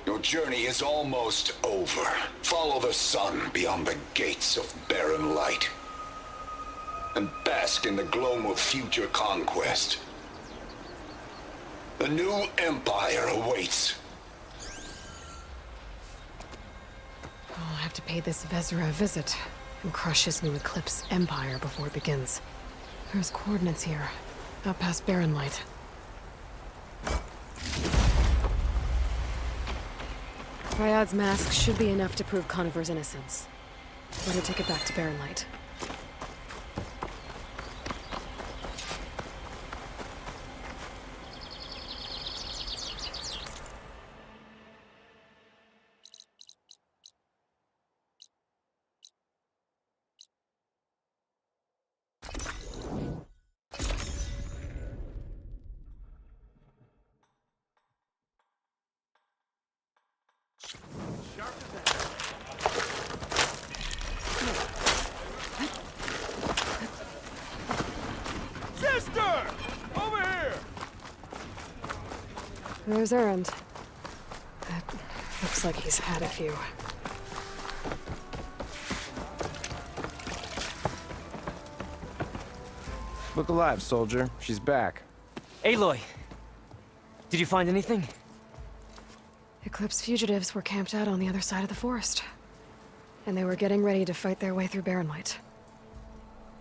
Your journey is almost over. Follow the sun beyond the gates of Barren Light, and bask in the glow of future conquest. The new Empire awaits. I'll have to pay this Vezra a visit and crush his new Eclipse empire before it begins. There's coordinates here, out past Barren Light. Ryad's mask should be enough to prove Conover's innocence. Better take it back to Barren Light. Sister! Over here! There's Erend. That looks like he's had a few. Look alive, soldier. She's back. Aloy! Did you find anything? Eclipse fugitives were camped out on the other side of the forest. And they were getting ready to fight their way through Barren Light.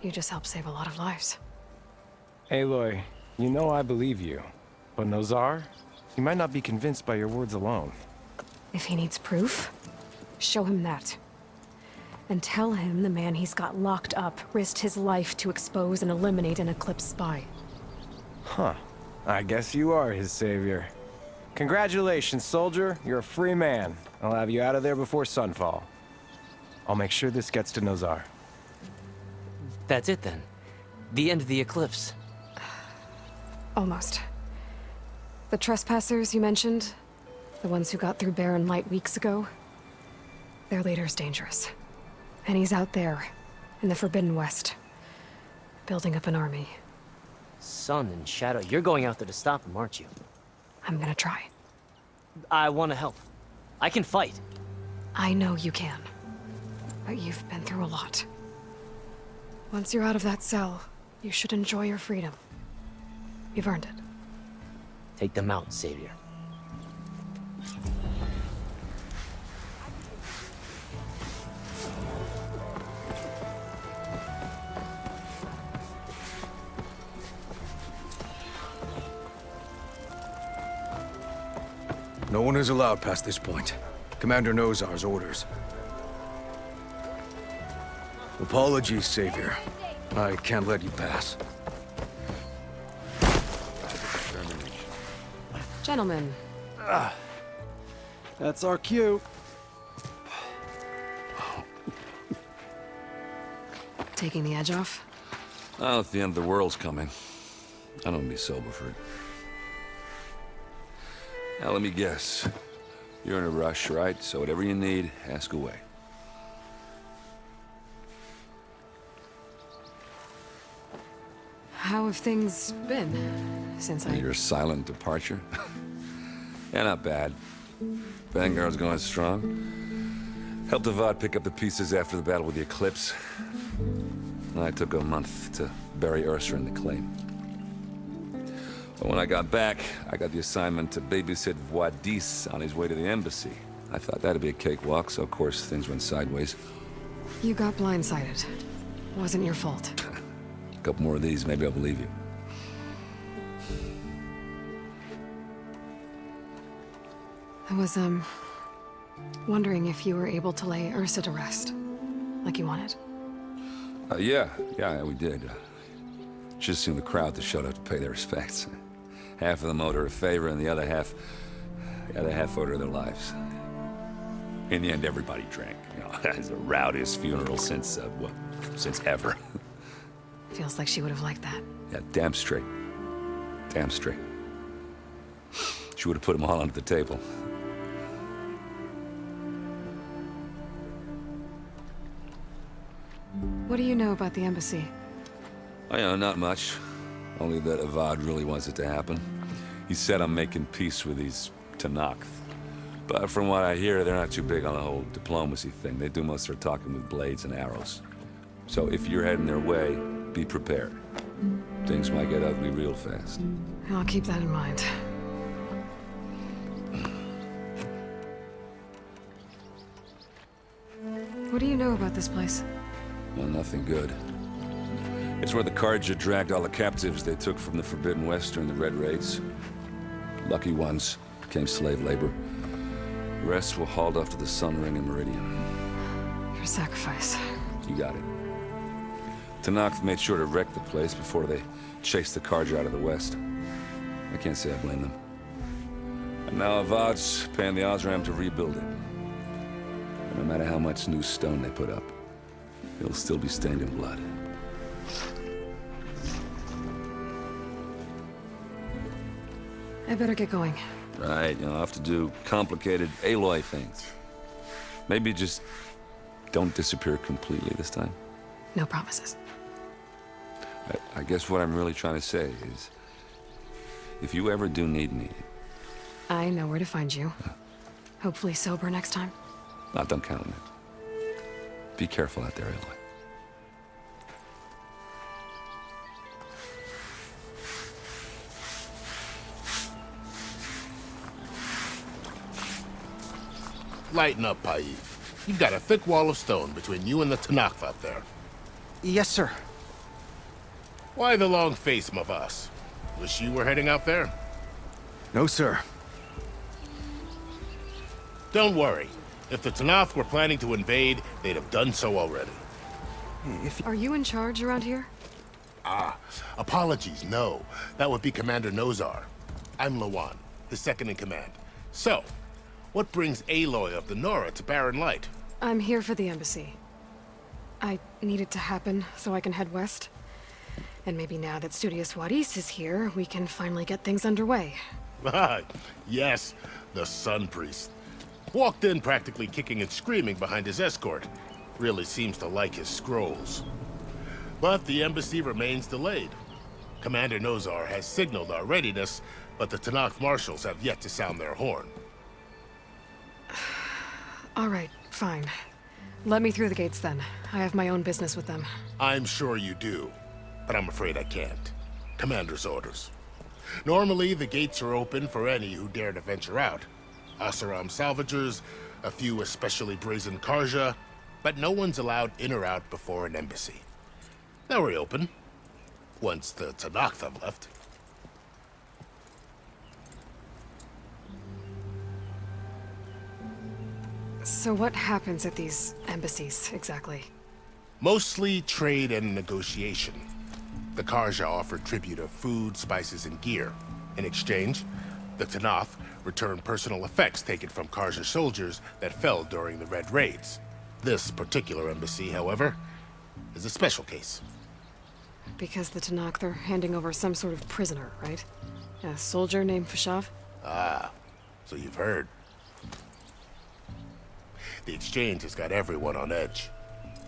You just helped save a lot of lives. Aloy, you know I believe you. But Nozar? He might not be convinced by your words alone. If he needs proof, show him that. And tell him the man he's got locked up risked his life to expose and eliminate an Eclipse spy. Huh. I guess you are his savior. Congratulations, soldier. You're a free man. I'll have you out of there before sunfall. I'll make sure this gets to Nozar. That's it then. The end of the eclipse. Almost. The trespassers you mentioned, the ones who got through Barren Light weeks ago, their leader's dangerous. And he's out there, in the Forbidden West, building up an army. Sun and Shadow, you're going out there to stop him, aren't you? I'm gonna try. I want to help. I can fight. I know you can. But you've been through a lot. Once you're out of that cell, you should enjoy your freedom. You've earned it. Take them out, Savior. No one is allowed past this point. Commander Nozar's orders. Apologies, Savior. I can't let you pass. Gentlemen, That's our cue. taking the edge off? Oh, if the end of the world's coming, I don't be sober for it. Now, let me guess. You're in a rush, right? So whatever you need, ask away. How have things been since I... Your silent departure? Yeah, not bad. Vanguard's going strong. Helped Avad pick up the pieces after the battle with the Eclipse. I took a month to bury Ursa in the claim. But when I got back, I got the assignment to babysit Voidis on his way to the embassy. I thought that'd be a cakewalk, so of course things went sideways. You got blindsided. Wasn't your fault. A couple more of these, maybe I'll believe you. I was, wondering if you were able to lay Ursa to rest, like you wanted. Yeah, we did. Just seemed the crowd that showed up to pay their respects. Half of them owed her a favor, and the other half owed her their lives. In the end, everybody drank. You know, it's the rowdiest funeral since ever. Feels like she would have liked that. Yeah, damn straight. Damn straight. She would have put them all under the table. What do you know about the embassy? Oh, yeah, not much. Only that Avad really wants it to happen. He said I'm making peace with these Tenakth. But from what I hear, they're not too big on the whole diplomacy thing. They do most of their talking with blades and arrows. So if you're heading their way, be prepared. Things might get ugly real fast. I'll keep that in mind. What do you know about this place? Well, nothing good. It's where the Carja dragged all the captives they took from the Forbidden West during the Red Raids. Lucky ones became slave labor. The rest were hauled off to the Sun Ring and Meridian. Your sacrifice. You got it. Tenakth made sure to wreck the place before they chased the Carja out of the West. I can't say I blame them. And now Avad's paying the Osram to rebuild it. And no matter how much new stone they put up, it'll still be stained in blood. I better get going. Right, I'll have to do complicated Aloy things. Maybe just don't disappear completely this time. No promises. I guess what I'm really trying to say is, if you ever do need me... I know where to find you. Hopefully sober next time. Don't count on it. Be careful out there, Aloy. Lighten up, Paiv. You've got a thick wall of stone between you and the Tenakth out there. Yes, sir. Why the long face, Mavas? Wish you were heading out there? No, sir. Don't worry. If the Tenakth were planning to invade, they'd have done so already. Are you in charge around here? Apologies, no. That would be Commander Nozar. I'm Lawan. his second in command. So, what brings Aloy of the Nora to Barren Light? I'm here for the embassy. I need it to happen so I can head west. And maybe now that Studious Juarez is here, we can finally get things underway. Yes, the Sun Priest. Walked in practically kicking and screaming behind his escort. Really seems to like his scrolls. But the embassy remains delayed. Commander Nozar has signaled our readiness, but the Tenakth marshals have yet to sound their horn. All right, fine. Let me through the gates then. I have my own business with them. I'm sure you do, but I'm afraid I can't. Commander's orders. Normally, the gates are open for any who dare to venture out. Asaram salvagers, a few especially brazen Karja, but no one's allowed in or out before an embassy. They'll reopen, once the Tenakth have left. So what happens at these embassies, exactly? Mostly trade and negotiation. The Karja offer tribute of food, spices, and gear. In exchange, the Tenakth return personal effects taken from Karja soldiers that fell during the Red Raids. This particular embassy, however, is a special case. Because the Tenakth are handing over some sort of prisoner, right? A soldier named Fashav? Ah, so you've heard. The exchange has got everyone on edge.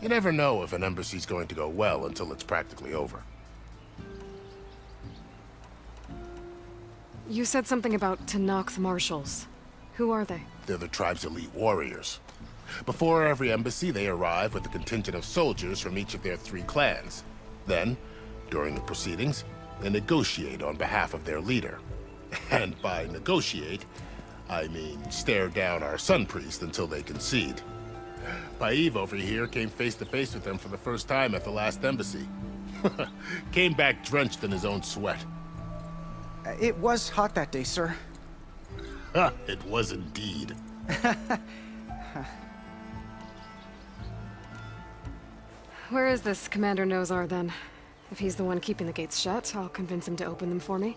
You never know if an embassy's going to go well until it's practically over. You said something about Tenakth marshals. Who are they? They're the tribe's elite warriors. Before every embassy, they arrive with a contingent of soldiers from each of their 3 clans. Then, during the proceedings, they negotiate on behalf of their leader. And by negotiate, I mean stare down our Sun Priest until they concede. Paiv over here came face to face with them for the first time at the last embassy. Came back drenched in his own sweat. It was hot that day, sir. It was indeed. Where is this Commander Nozar, then? If he's the one keeping the gates shut, I'll convince him to open them for me.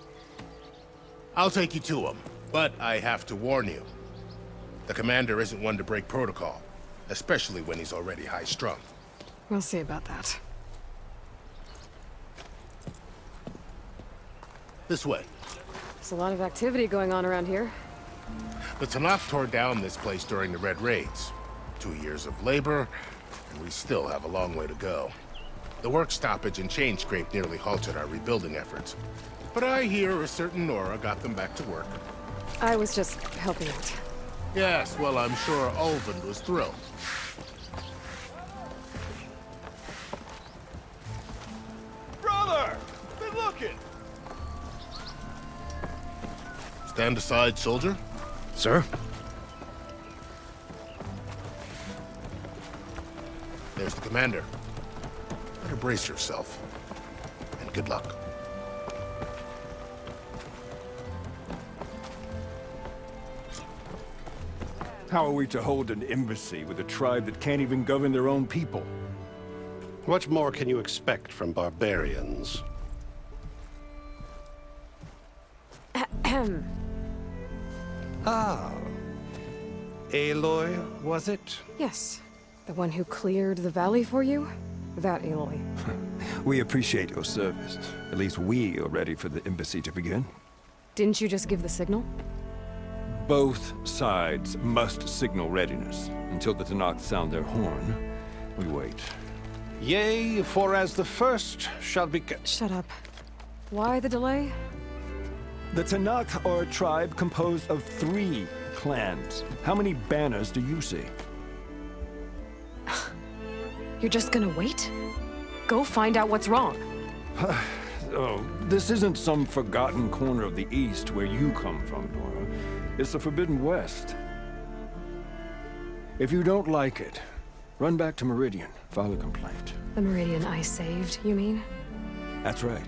I'll take you to him, but I have to warn you. The commander isn't one to break protocol, especially when he's already high-strung. We'll see about that. This way. There's a lot of activity going on around here. The Tenakth tore down this place during the Red Raids. 2 years of labor, and we still have a long way to go. The work stoppage and chain scrape nearly halted our rebuilding efforts. But I hear a certain Nora got them back to work. I was just helping out. Yes, well, I'm sure Ulvund was thrilled. Brother! Been looking! Stand aside, soldier. Sir? There's the commander. Better brace yourself. And good luck. How are we to hold an embassy with a tribe that can't even govern their own people? What more can you expect from barbarians? Ah. Aloy, was it? Yes. The one who cleared the valley for you? That Aloy. We appreciate your service. At least we are ready for the embassy to begin. Didn't you just give the signal? Both sides must signal readiness. Until the Tenakth sound their horn, we wait. Yea, for as the first shall be... Shut up. Why the delay? The Tenakth are a tribe composed of 3 clans. How many banners do you see? You're just gonna wait? Go find out what's wrong. Oh, this isn't some forgotten corner of the East where you come from, Nora. It's the Forbidden West. If you don't like it, run back to Meridian, file a complaint. The Meridian I saved, you mean? That's right.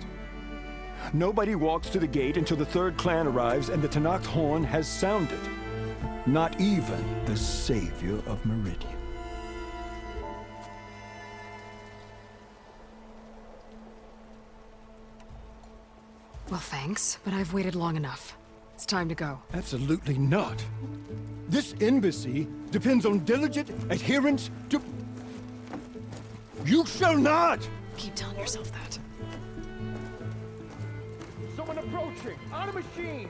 Nobody walks to the gate until the 3rd clan arrives and the Tenakth horn has sounded. Not even the savior of Meridian. Well, thanks, but I've waited long enough. It's time to go. Absolutely not. This embassy depends on diligent adherence to... You shall not! Keep telling yourself that. Someone approaching! On a machine!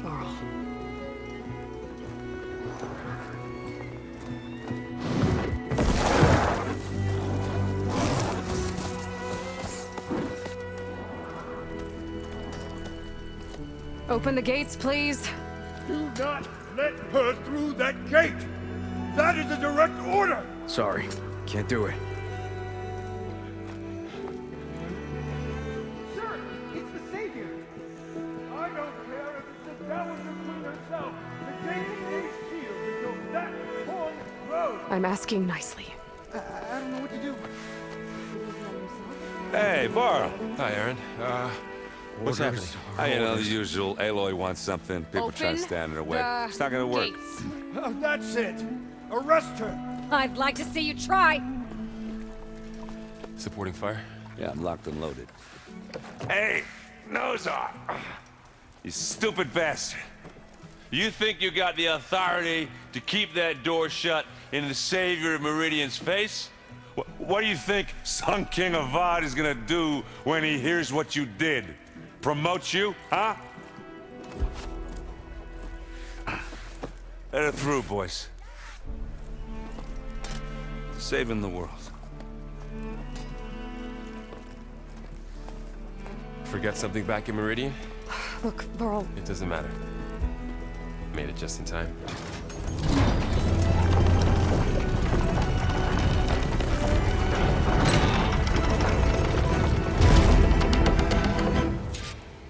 Varl. Open the gates, please. Do not let her through that gate! That is a direct order! Sorry, can't do it. Sir, it's the Savior! I don't care if it's the Dowager Queen herself! The gate stays sealed until that horn blows! I'm asking nicely. I don't know what to do. Hey, Varl. Hi, Aaron. What's happening? You know, the usual. Aloy wants something. People try to stand in her way. It's not gonna work. That's it! Arrest her! I'd like to see you try. Supporting fire? Yeah, I'm locked and loaded. Hey, Nozar! You stupid bastard! You think you got the authority to keep that door shut in the Savior of Meridian's face? What do you think Sun King Avad is gonna do when he hears what you did? Promote you, huh? Let her through, boys. Saving the world. Forget something back in Meridian? Look, Varl. It doesn't matter. Made it just in time.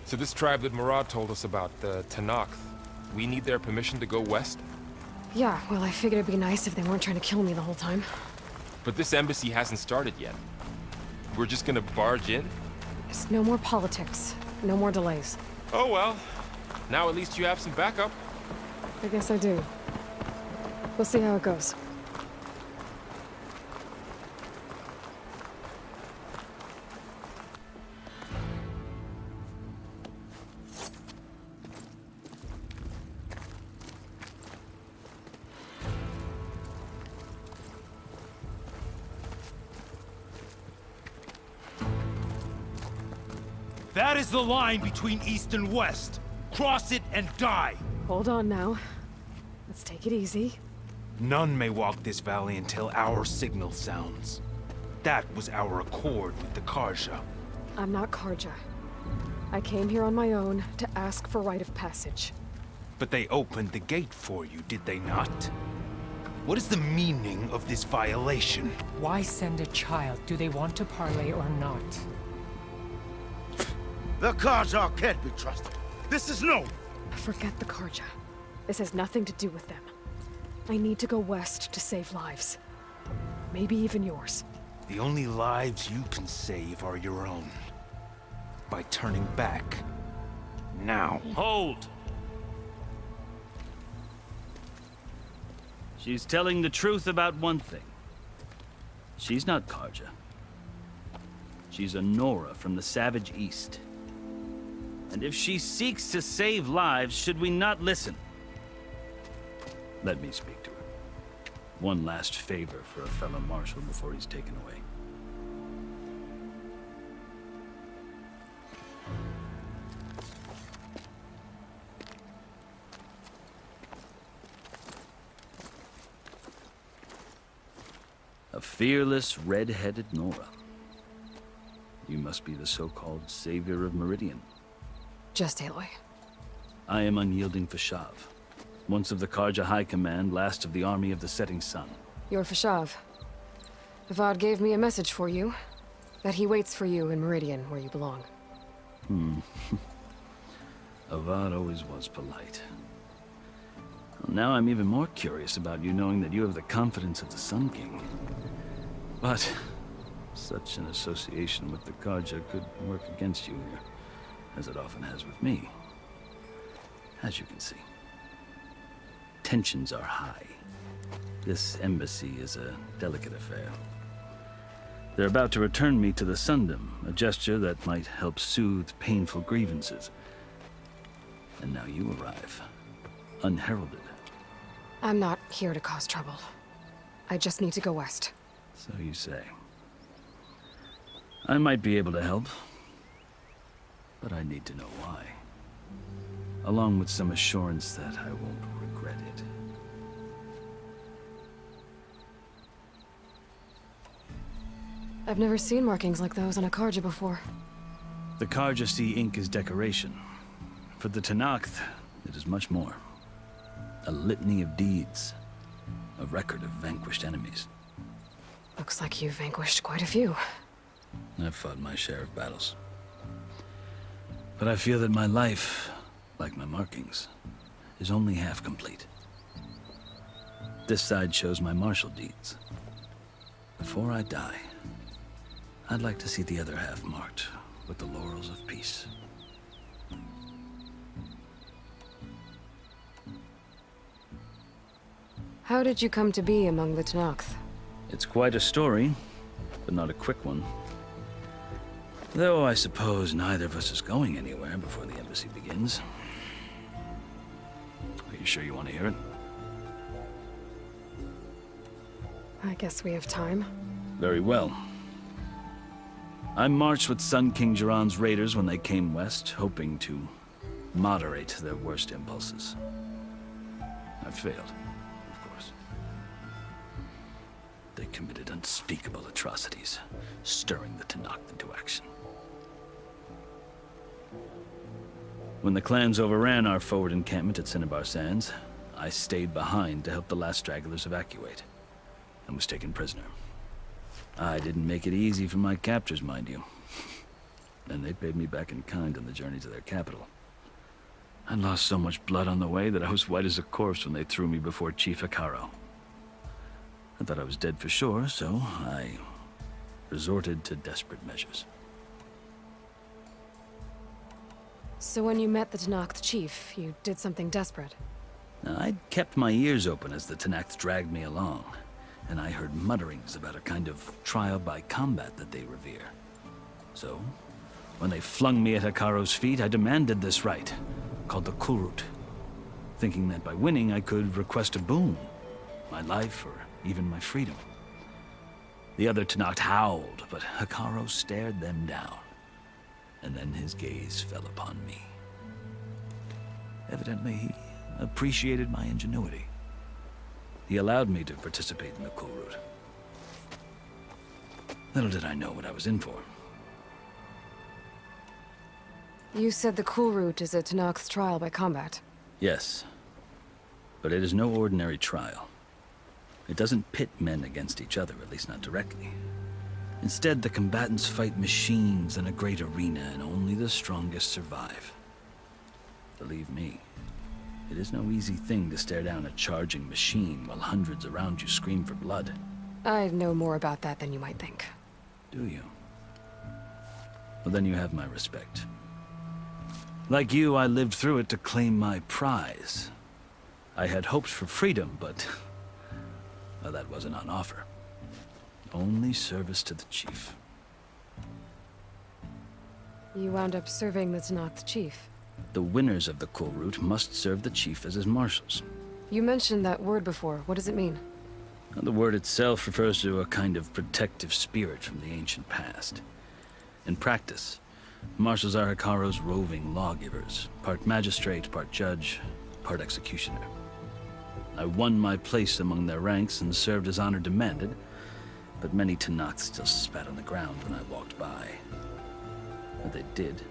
So this tribe that Murad told us about, the Tenakth, we need their permission to go west? Yeah, well, I figured it'd be nice if they weren't trying to kill me the whole time. But this embassy hasn't started yet. We're just gonna barge in? Just no more politics. No more delays. Oh well. Now at least you have some backup. I guess I do. We'll see how it goes. That is the line between East and West. Cross it and die. Hold on now. Let's take it easy. None may walk this valley until our signal sounds. That was our accord with the Karja. I'm not Karja. I came here on my own to ask for rite of passage. But they opened the gate for you, did they not? What is the meaning of this violation? Why send a child? Do they want to parley or not? The Karja can't be trusted. This is known. Forget the Karja. This has nothing to do with them. I need to go west to save lives. Maybe even yours. The only lives you can save are your own. By turning back. Now. Hold! She's telling the truth about one thing. She's not Karja. She's a Nora from the Savage East. And if she seeks to save lives, should we not listen? Let me speak to her. One last favor for a fellow marshal before he's taken away. A fearless, red-headed Nora. You must be the so-called Savior of Meridian. Just Aloy. I am Unyielding Fashav, once of the Karja High Command, last of the Army of the Setting Sun. You're Fashav. Avad gave me a message for you. That he waits for you in Meridian, where you belong. Avad always was polite. Well, now I'm even more curious about you knowing that you have the confidence of the Sun King. But such an association with the Karja could work against you here, as it often has with me. As you can see, tensions are high. This embassy is a delicate affair. They're about to return me to the Sundom, a gesture that might help soothe painful grievances. And now you arrive, unheralded. I'm not here to cause trouble. I just need to go west. So you say. I might be able to help, but I need to know why. Along with some assurance that I won't regret it. I've never seen markings like those on a Karja before. The Karja see ink as decoration. For the Tenakth, it is much more. A litany of deeds. A record of vanquished enemies. Looks like you've vanquished quite a few. I've fought my share of battles. But I feel that my life, like my markings, is only half complete. This side shows my martial deeds. Before I die, I'd like to see the other half marked with the laurels of peace. How did you come to be among the Tenakth? It's quite a story, but not a quick one. Though I suppose neither of us is going anywhere before the embassy begins. Are you sure you want to hear it? I guess we have time. Very well. I marched with Sun King Jiran's raiders when they came west, hoping to moderate their worst impulses. I failed, of course. They committed unspeakable atrocities, stirring the Tenakth into action. When the clans overran our forward encampment at Cinnabar Sands, I stayed behind to help the last stragglers evacuate, and was taken prisoner. I didn't make it easy for my captors, mind you. And they paid me back in kind on the journey to their capital. I lost so much blood on the way that I was white as a corpse when they threw me before Chief Hekarro. I thought I was dead for sure, so I resorted to desperate measures. So when you met the Tenakth chief, you did something desperate? Now, I'd kept my ears open as the Tenakth dragged me along, and I heard mutterings about a kind of trial by combat that they revere. So, when they flung me at Hekarro's feet, I demanded this right, called the Kulrut, thinking that by winning I could request a boon, my life or even my freedom. The other Tenakth howled, but Hekarro stared them down, and then his gaze fell upon me. Evidently, he appreciated my ingenuity. He allowed me to participate in the Kulrut. Little did I know what I was in for. You said the Kulrut is a Tenakth trial by combat. Yes, but it is no ordinary trial. It doesn't pit men against each other, at least not directly. Instead, the combatants fight machines in a great arena, and only the strongest survive. Believe me, it is no easy thing to stare down a charging machine while hundreds around you scream for blood. I know more about that than you might think. Do you? Well, then you have my respect. Like you, I lived through it to claim my prize. I had hoped for freedom, but well, that wasn't on offer. Only service to the chief. You wound up serving the Tenakth chief. The winners of the Kulrut must serve the chief as his marshals. You mentioned that word before. What does it mean? The word itself refers to a kind of protective spirit from the ancient past. In practice, marshals are Hekarro's roving lawgivers, part magistrate, part judge, part executioner. I won my place among their ranks and served as honor demanded, but many Tenakth still spat on the ground when I walked by. And they did,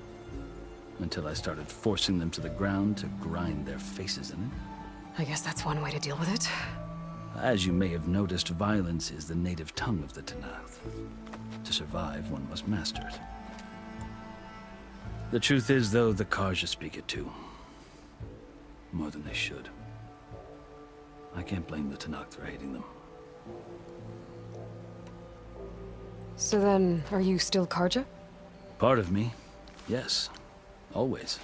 until I started forcing them to the ground to grind their faces in it. I guess that's one way to deal with it. As you may have noticed, violence is the native tongue of the Tenakth. To survive, one must master it. The truth is, though, the Karja speak it too. More than they should. I can't blame the Tenakth for hating them. So then, are you still Karja? Part of me, yes. Always.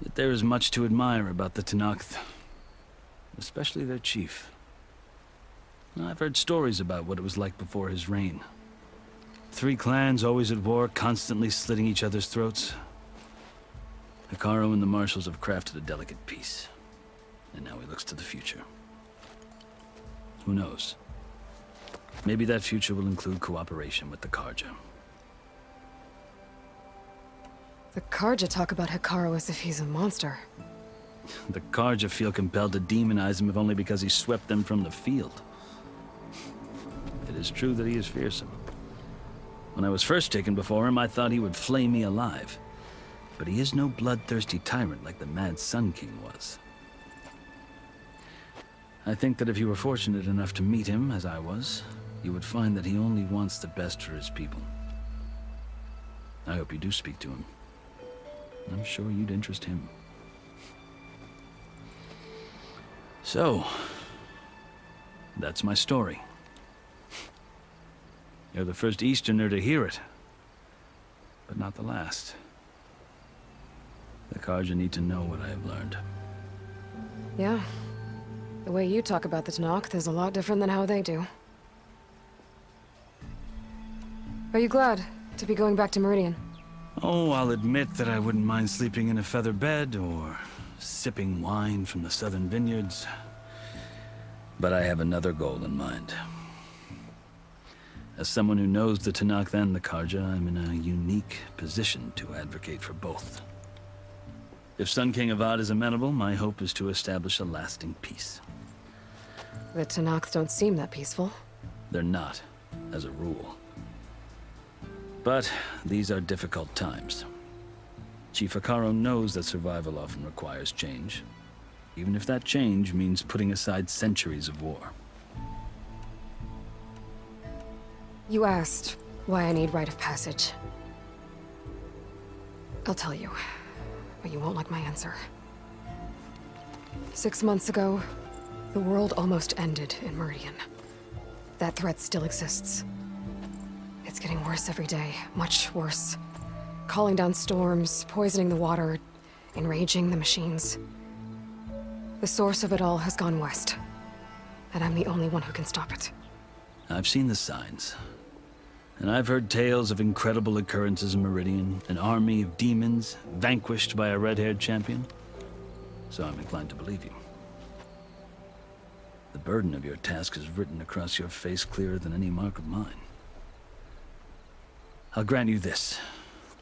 Yet there is much to admire about the Tenakth. Especially their chief. I've heard stories about what it was like before his reign. Three clans always at war, constantly slitting each other's throats. Hekarro and the Marshals have crafted a delicate peace. And now he looks to the future. Who knows? Maybe that future will include cooperation with the Karja. The Karja talk about Hekarro as if he's a monster. The Karja feel compelled to demonize him if only because he swept them from the field. It is true that he is fearsome. When I was first taken before him, I thought he would flay me alive. But he is no bloodthirsty tyrant like the Mad Sun King was. I think that if you were fortunate enough to meet him, as I was, you would find that he only wants the best for his people. I hope you do speak to him. I'm sure you'd interest him. So, that's my story. You're the first Easterner to hear it, but not the last. The Karja need to know what I have learned. Yeah. The way you talk about the Tenakth is a lot different than how they do. Are you glad to be going back to Meridian? Oh, I'll admit that I wouldn't mind sleeping in a feather bed or sipping wine from the southern vineyards. But I have another goal in mind. As someone who knows the Tenakth and the Karja, I'm in a unique position to advocate for both. If Sun King Avad is amenable, my hope is to establish a lasting peace. The Tenakth don't seem that peaceful. They're not, as a rule. But these are difficult times. Chief Hekarro knows that survival often requires change, even if that change means putting aside centuries of war. You asked why I need rite of passage. I'll tell you, but you won't like my answer. 6 months ago, the world almost ended in Meridian. That threat still exists. It's getting worse every day, much worse. Calling down storms, poisoning the water, enraging the machines. The source of it all has gone west, and I'm the only one who can stop it. I've seen the signs. And I've heard tales of incredible occurrences in Meridian, an army of demons vanquished by a red-haired champion. So I'm inclined to believe you. The burden of your task is written across your face clearer than any mark of mine. I'll grant you this,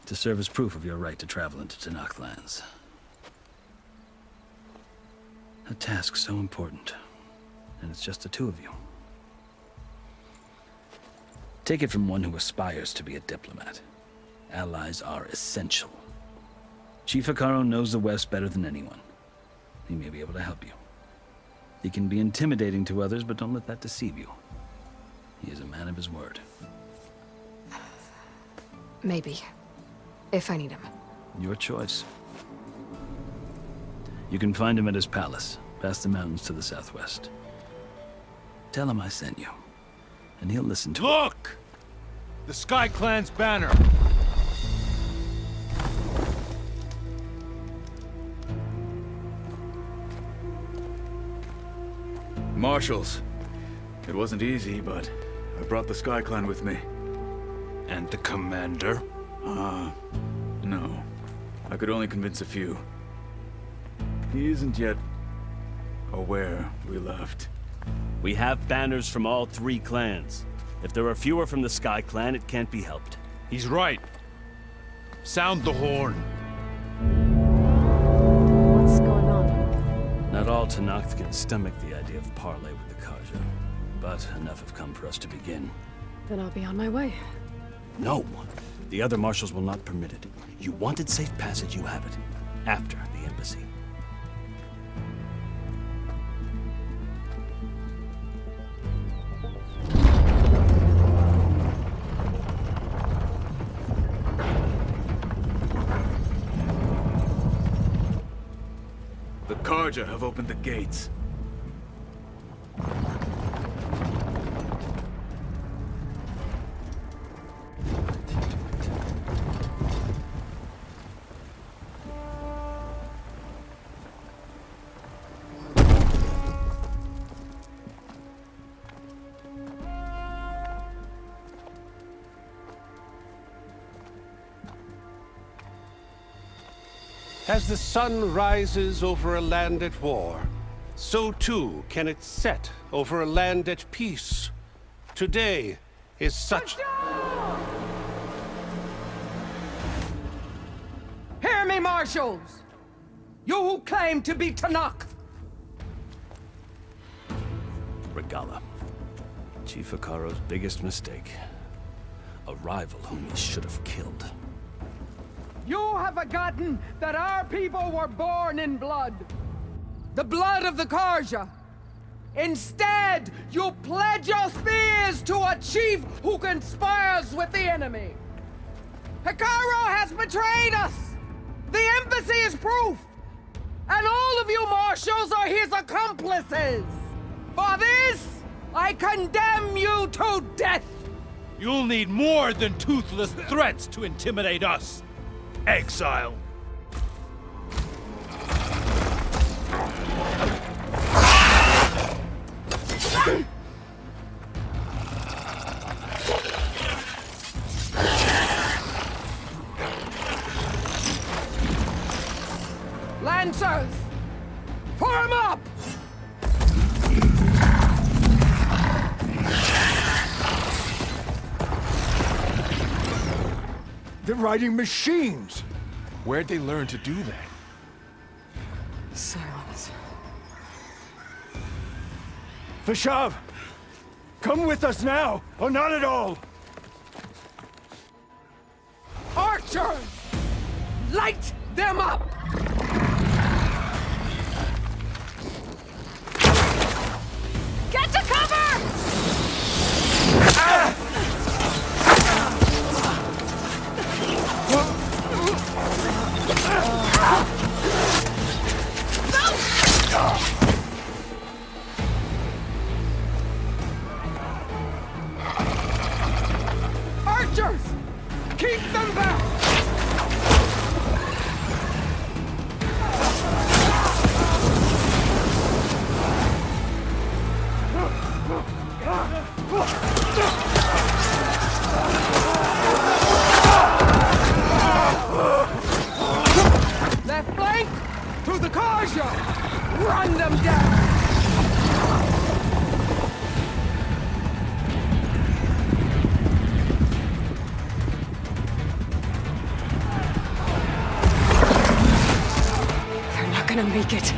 to serve as proof of your right to travel into Tenakth lands. A task so important, and it's just the two of you. Take it from one who aspires to be a diplomat. Allies are essential. Chief Hekarro knows the West better than anyone. He may be able to help you. He can be intimidating to others, but don't let that deceive you. He is a man of his word. Maybe. If I need him. Your choice. You can find him at his palace, past the mountains to the southwest. Tell him I sent you, and he'll listen to Look! The Sky Clan's banner! Marshals. It wasn't easy, but I brought the Sky Clan with me. And the commander? No. I could only convince a few. He isn't yet aware we left. We have banners from all three clans. If there are fewer from the Sky Clan, it can't be helped. He's right. Sound the horn. What's going on? Not all Tenakth can stomach the idea of parley with the Karja, but enough have come for us to begin. Then I'll be on my way. No. The other marshals will not permit it. You wanted safe passage, you have it. After the embassy. The Karja have opened the gates. As the sun rises over a land at war, so too can it set over a land at peace. Today is such... Hear me, marshals! You who claim to be Tanakh! Regala. Chief Hekarro's biggest mistake. A rival whom he should have killed. You have forgotten that our people were born in blood. The blood of the Karja. Instead, you pledge your spears to a chief who conspires with the enemy. Hekarro has betrayed us! The embassy is proof! And all of you marshals are his accomplices! For this, I condemn you to death! You'll need more than toothless threats to intimidate us. Exile. Lancers! Form up! They're riding machines. Where'd they learn to do that? Silence. Vashav! Come with us now, or not at all! Archers! Light them up! Get to cover! Archers! Keep them back! Left flank to the Karja! Run them down! They're not gonna make it.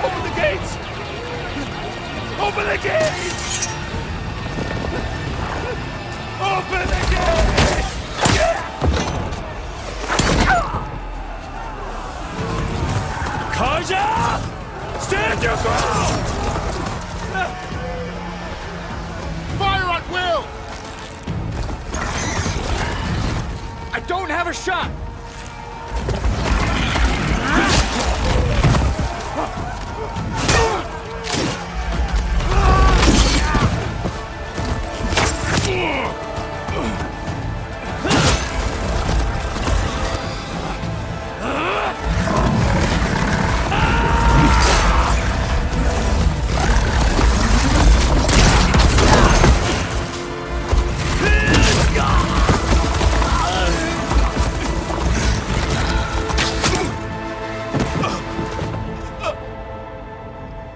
Open the gates! Open the gates! Open the gates! Karja! Stand your ground! Fire at will! I don't have a shot!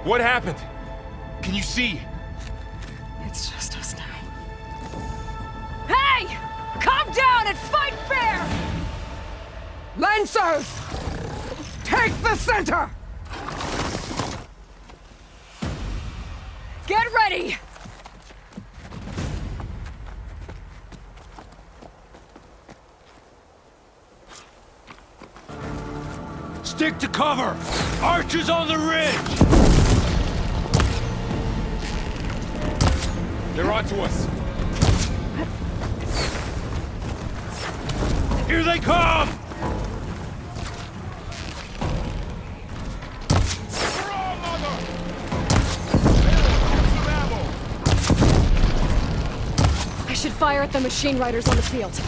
What happened? Can you see? It's just us now. Hey! Calm down and fight fair! Lancers! Take the center! Get ready! Stick to cover! Archers on the ridge! They're onto us. Here they come! I should fire at the machine riders on the field.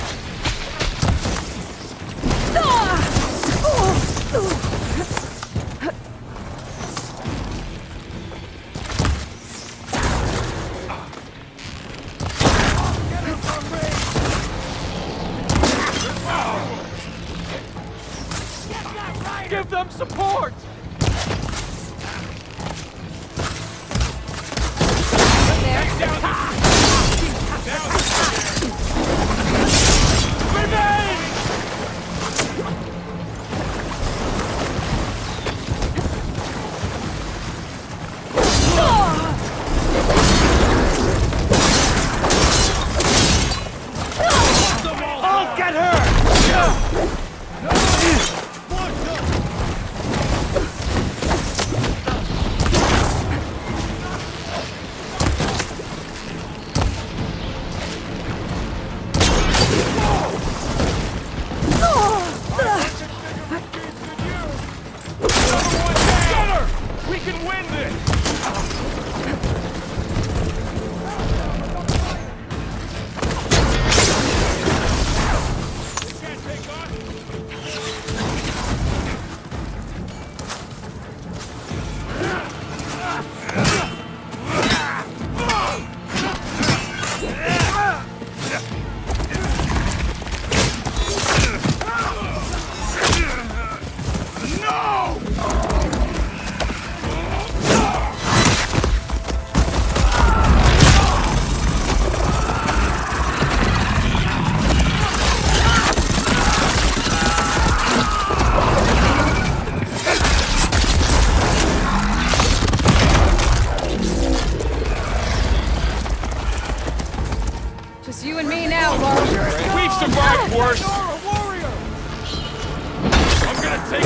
Gunner! We can win this! Just you and me now, Laura. We've survived worse! I'm gonna take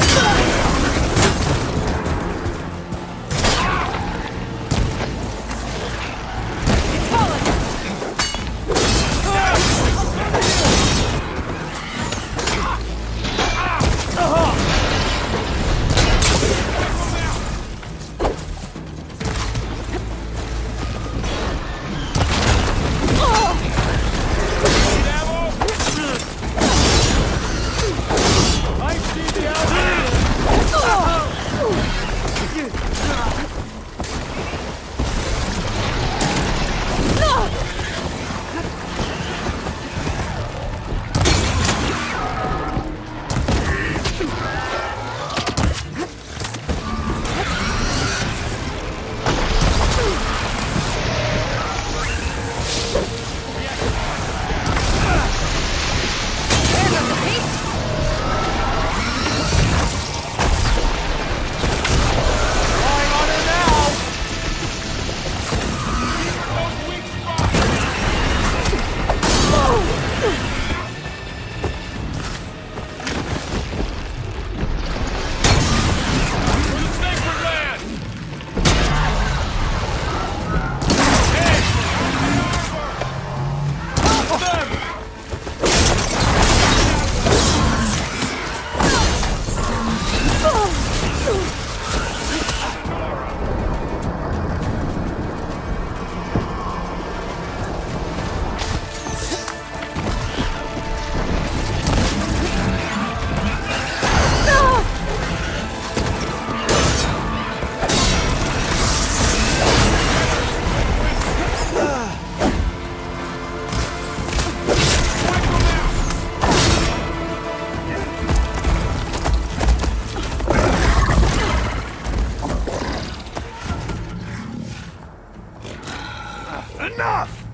Enough!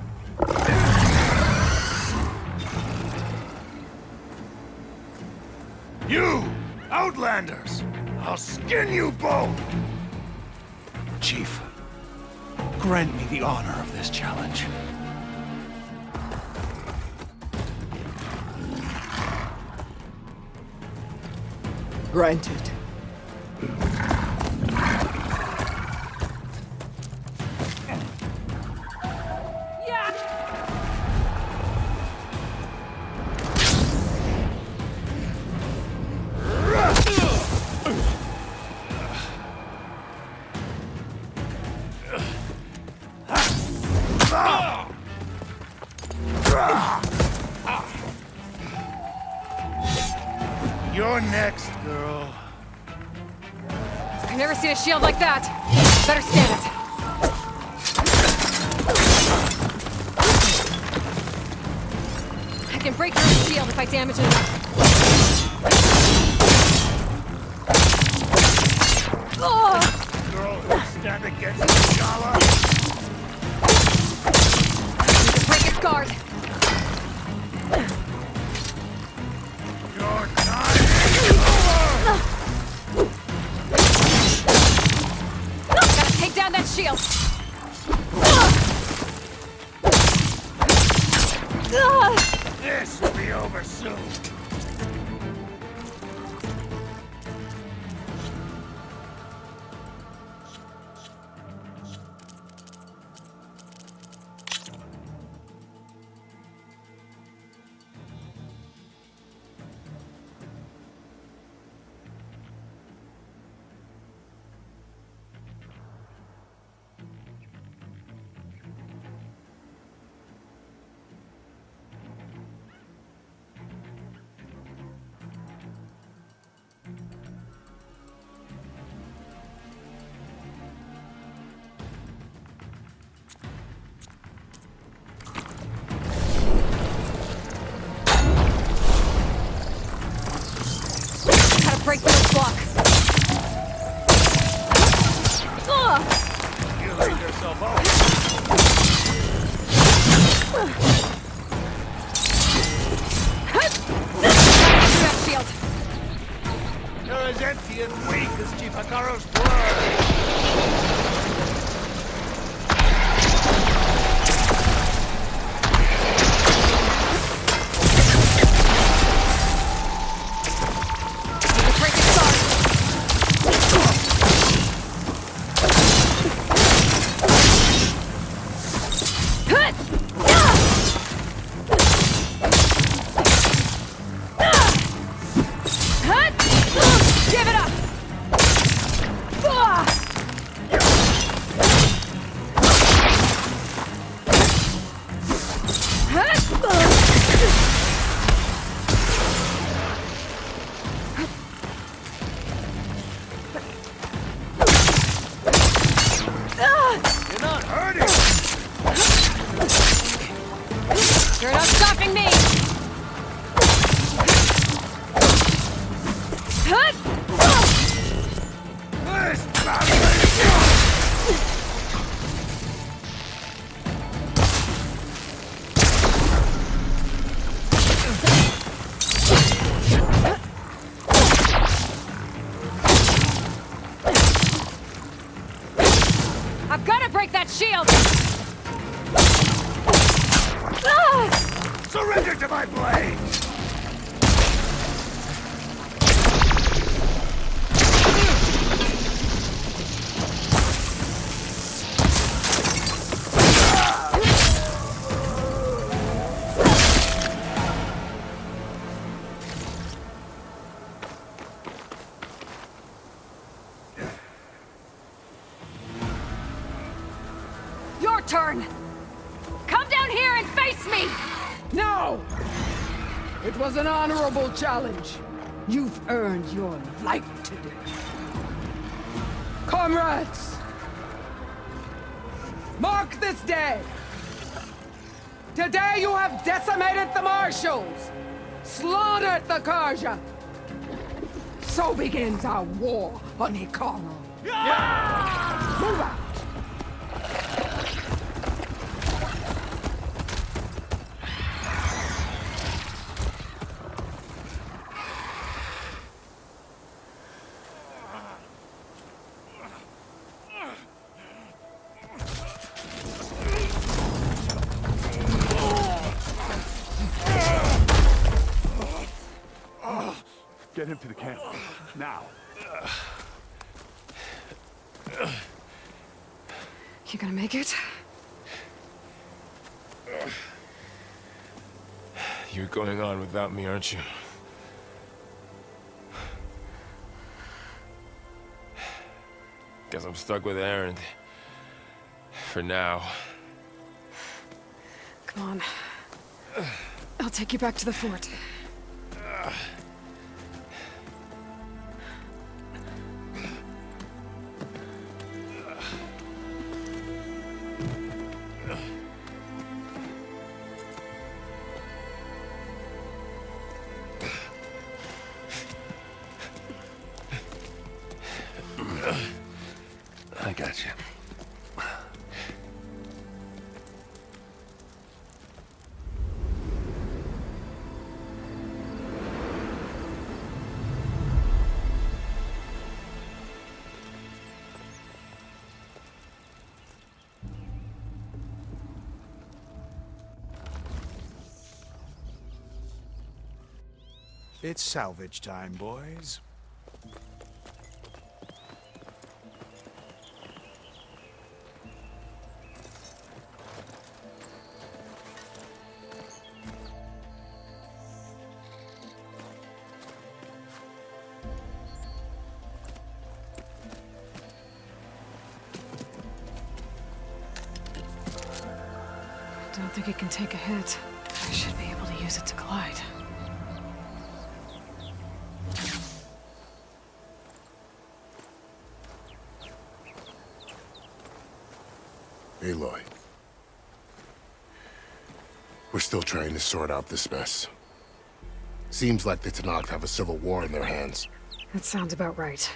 You, Outlanders! I'll skin you both! Chief, grant me the honor of this challenge. Granted. You're next, girl. I've never seen a shield like that. Better scan it. I can break through the shield if I damage it enough. Oh! Girl, stand against the Gala. Need to break its guard. Your time is over! Gotta take down that shield. This will be over soon. You laid yourself out. Shield. You're as empty and weak as Chief Hikaru's blood. Give it up! You're not hurting. You're not stopping me! I've got to break that shield! Surrender to my blade! Your turn! Come down here and face me! No! It was an honorable challenge. You've earned your life today. Comrades! Mark this day! Today you have decimated the Marshals! Slaughtered the Karja! So begins our war on Hikaru. Move out! Get him to the camp. Now. You gonna make it? You're going on without me, aren't you? Guess I'm stuck with Aaron. For now. Come on. I'll take you back to the fort. I got you. It's salvage time, boys. Don't think it can take a hit. I should be able to use it to glide. Aloy. We're still trying to sort out this mess. Seems like the Tenakth have a civil war in their hands. That sounds about right.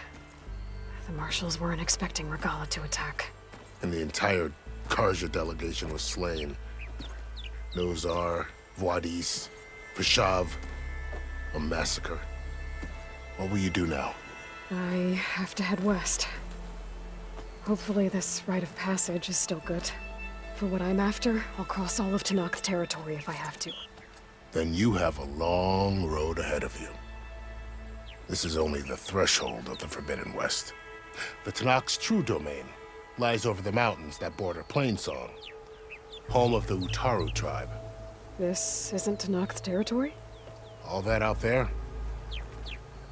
The marshals weren't expecting Regalla to attack. And the entire Karja delegation was slain. Nozar, Vuadis, Vashav. A massacre. What will you do now? I have to head west. Hopefully this rite of passage is still good. For what I'm after, I'll cross all of Tenakth territory if I have to. Then you have a long road ahead of you. This is only the threshold of the Forbidden West. The Tenakth's true domain lies over the mountains that border Plainsong, home of the Utaru tribe. This isn't Tenakth territory? All that out there?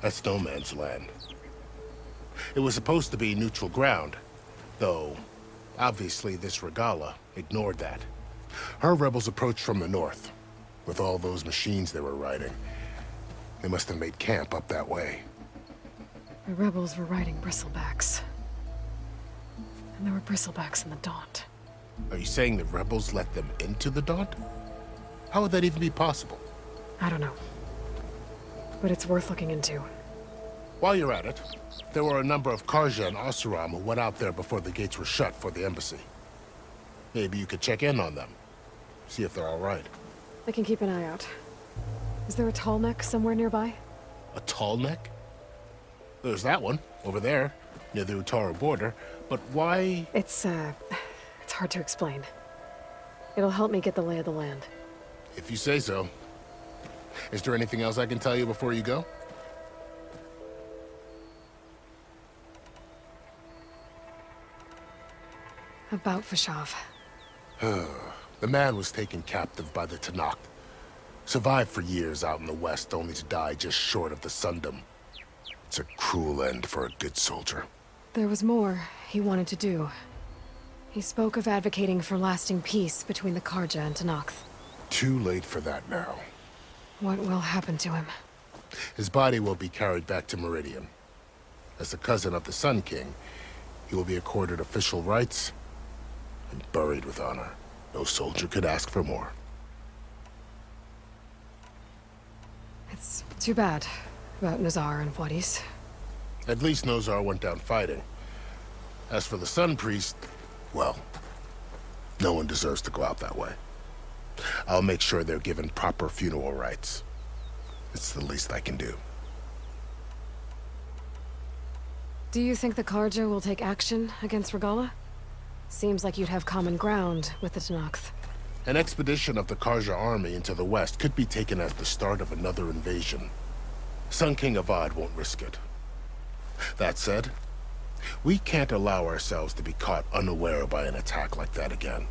That's no man's land. It was supposed to be neutral ground, though obviously this Regalla ignored that. Her rebels approached from the north, with all those machines they were riding. They must have made camp up that way. The rebels were riding bristlebacks. And there were bristlebacks in the Daunt. Are you saying the rebels let them into the Daunt? How would that even be possible? I don't know. But it's worth looking into. While you're at it, there were a number of Karja and Oseram who went out there before the gates were shut for the embassy. Maybe you could check in on them. See if they're all right. I can keep an eye out. Is there a tall neck somewhere nearby? A tall neck? There's that one, over there, near the Utaru border. But why? It's hard to explain. It'll help me get the lay of the land. If you say so. Is there anything else I can tell you before you go? About Vashav. The man was taken captive by the Tenakth. Survived for years out in the west, only to die just short of the Sundom. It's a cruel end for a good soldier. There was more he wanted to do. He spoke of advocating for lasting peace between the Karja and Tenakth. Too late for that now. What will happen to him? His body will be carried back to Meridian. As the cousin of the Sun King, he will be accorded official rights and buried with honor. No soldier could ask for more. It's too bad about Nazar and Vuadis. At least Nozar went down fighting. As for the Sun Priest, well, no one deserves to go out that way. I'll make sure they're given proper funeral rites. It's the least I can do. Do you think the Karja will take action against Regalla? Seems like you'd have common ground with the Tenakth. An expedition of the Karja army into the west could be taken as the start of another invasion. Sun King Avad won't risk it. That said, we can't allow ourselves to be caught unaware by an attack like that again.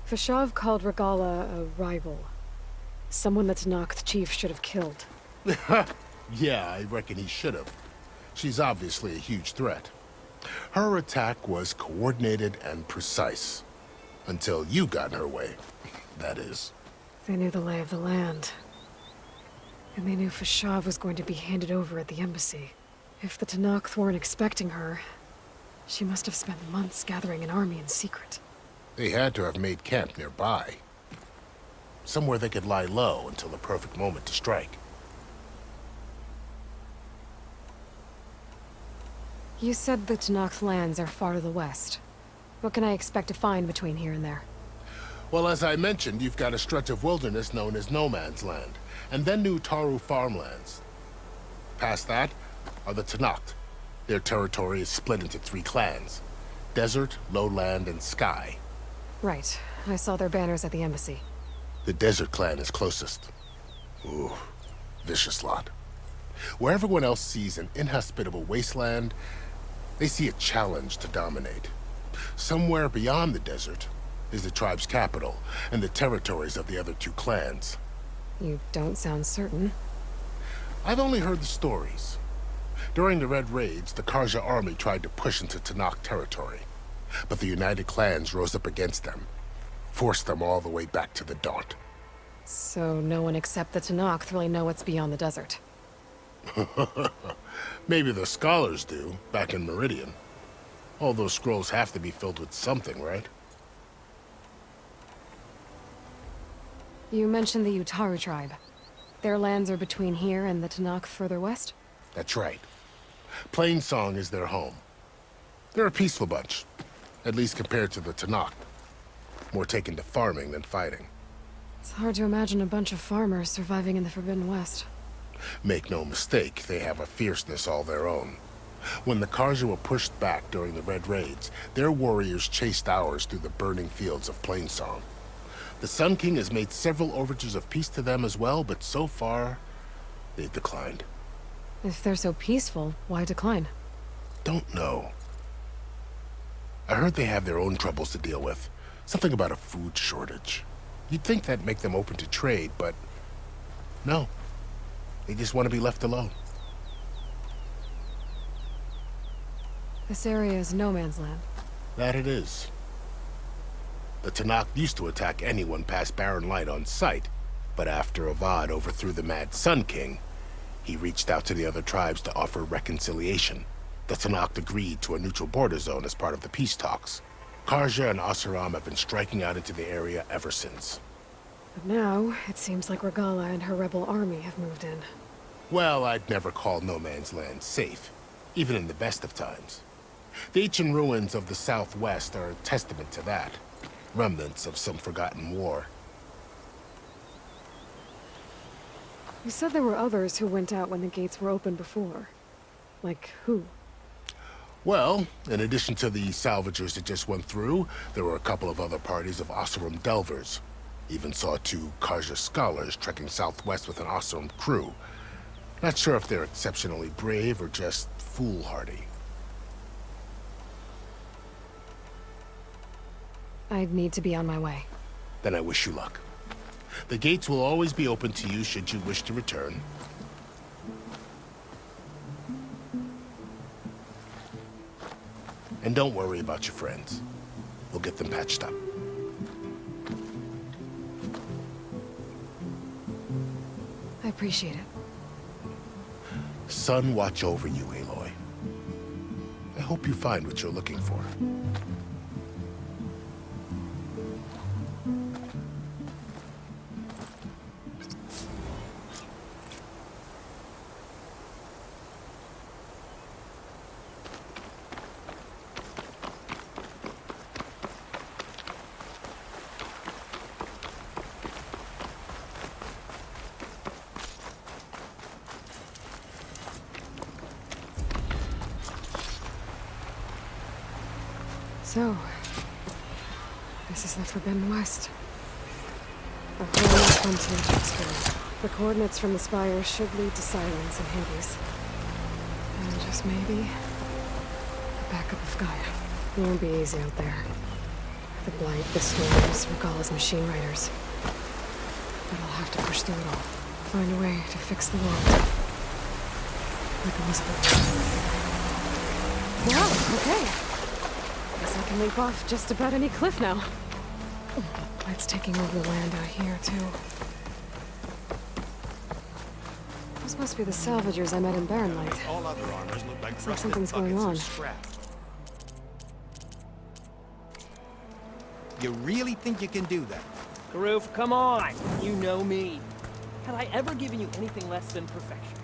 Vashav called Regalla a rival. Someone that Tenakth chief should have killed. Yeah, I reckon he should have. She's obviously a huge threat. Her attack was coordinated and precise. Until you got in her way, that is. They knew the lay of the land. And they knew Vashav was going to be handed over at the embassy. If the Tenakth weren't expecting her, she must have spent months gathering an army in secret. They had to have made camp nearby. Somewhere they could lie low until the perfect moment to strike. You said the Tenakth lands are far to the west. What can I expect to find between here and there? Well, as I mentioned, you've got a stretch of wilderness known as No Man's Land, and then New Taru farmlands. Past that are the Tenakth. Their territory is split into 3 clans: Desert, Lowland, and Sky. Right. I saw their banners at the embassy. The Desert clan is closest. Ooh, vicious lot. Where everyone else sees an inhospitable wasteland, they see a challenge to dominate. Somewhere beyond the desert is the tribe's capital and the territories of the other 2 clans. You don't sound certain. I've only heard the stories. During the Red Raids, the Karja army tried to push into Tenakth territory, but the United Clans rose up against them, forced them all the way back to the Daunt. So no one except the Tenakth really know what's beyond the desert. Maybe the scholars do, back in Meridian. All those scrolls have to be filled with something, right? You mentioned the Utaru tribe. Their lands are between here and the Tenakth further west? That's right. Plainsong is their home. They're a peaceful bunch, at least compared to the Tenakth. More taken to farming than fighting. It's hard to imagine a bunch of farmers surviving in the Forbidden West. Make no mistake, they have a fierceness all their own. When the Karja were pushed back during the Red Raids, their warriors chased ours through the burning fields of Plainsong. The Sun King has made several overtures of peace to them as well, but so far, they've declined. If they're so peaceful, why decline? Don't know. I heard they have their own troubles to deal with. Something about a food shortage. You'd think that'd make them open to trade, but no. They just want to be left alone. This area is no man's land. That it is. The Tenakth used to attack anyone past Barren Light on sight, but after Avad overthrew the Mad Sun King, he reached out to the other tribes to offer reconciliation. The Tenakth agreed to a neutral border zone as part of the peace talks. Karja and Oseram have been striking out into the area ever since. But now, it seems like Regalla and her rebel army have moved in. Well, I'd never call no man's land safe, even in the best of times. The ancient ruins of the Southwest are a testament to that. Remnants of some forgotten war. You said there were others who went out when the gates were open before. Like who? Well, in addition to the salvagers that just went through, there were a couple of other parties of Oseram delvers. Even saw 2 Karja scholars trekking southwest with an Oseram crew. Not sure if they're exceptionally brave or just foolhardy. I'd need to be on my way. Then I wish you luck. The gates will always be open to you should you wish to return. And don't worry about your friends. We'll get them patched up. I appreciate it. Sun watch over you, Aloy. I hope you find what you're looking for. So, this is the Forbidden West. A whole frontier to explore. The coordinates from the spire should lead to Sirens and Hades. And just maybe, the backup of Gaia. It won't be easy out there. The Blight, the Storms, Regalla's machine riders. But I'll have to push through it all. Find a way to fix the world. Like Elizabeth. Wow, okay. Guess I can leap off just about any cliff now. It's taking over the land out here, too. Those must be the salvagers I met in Barren Light. All other armors look like Looks like something's going on. You really think you can do that? Karuf, come on! You know me. Have I ever given you anything less than perfection?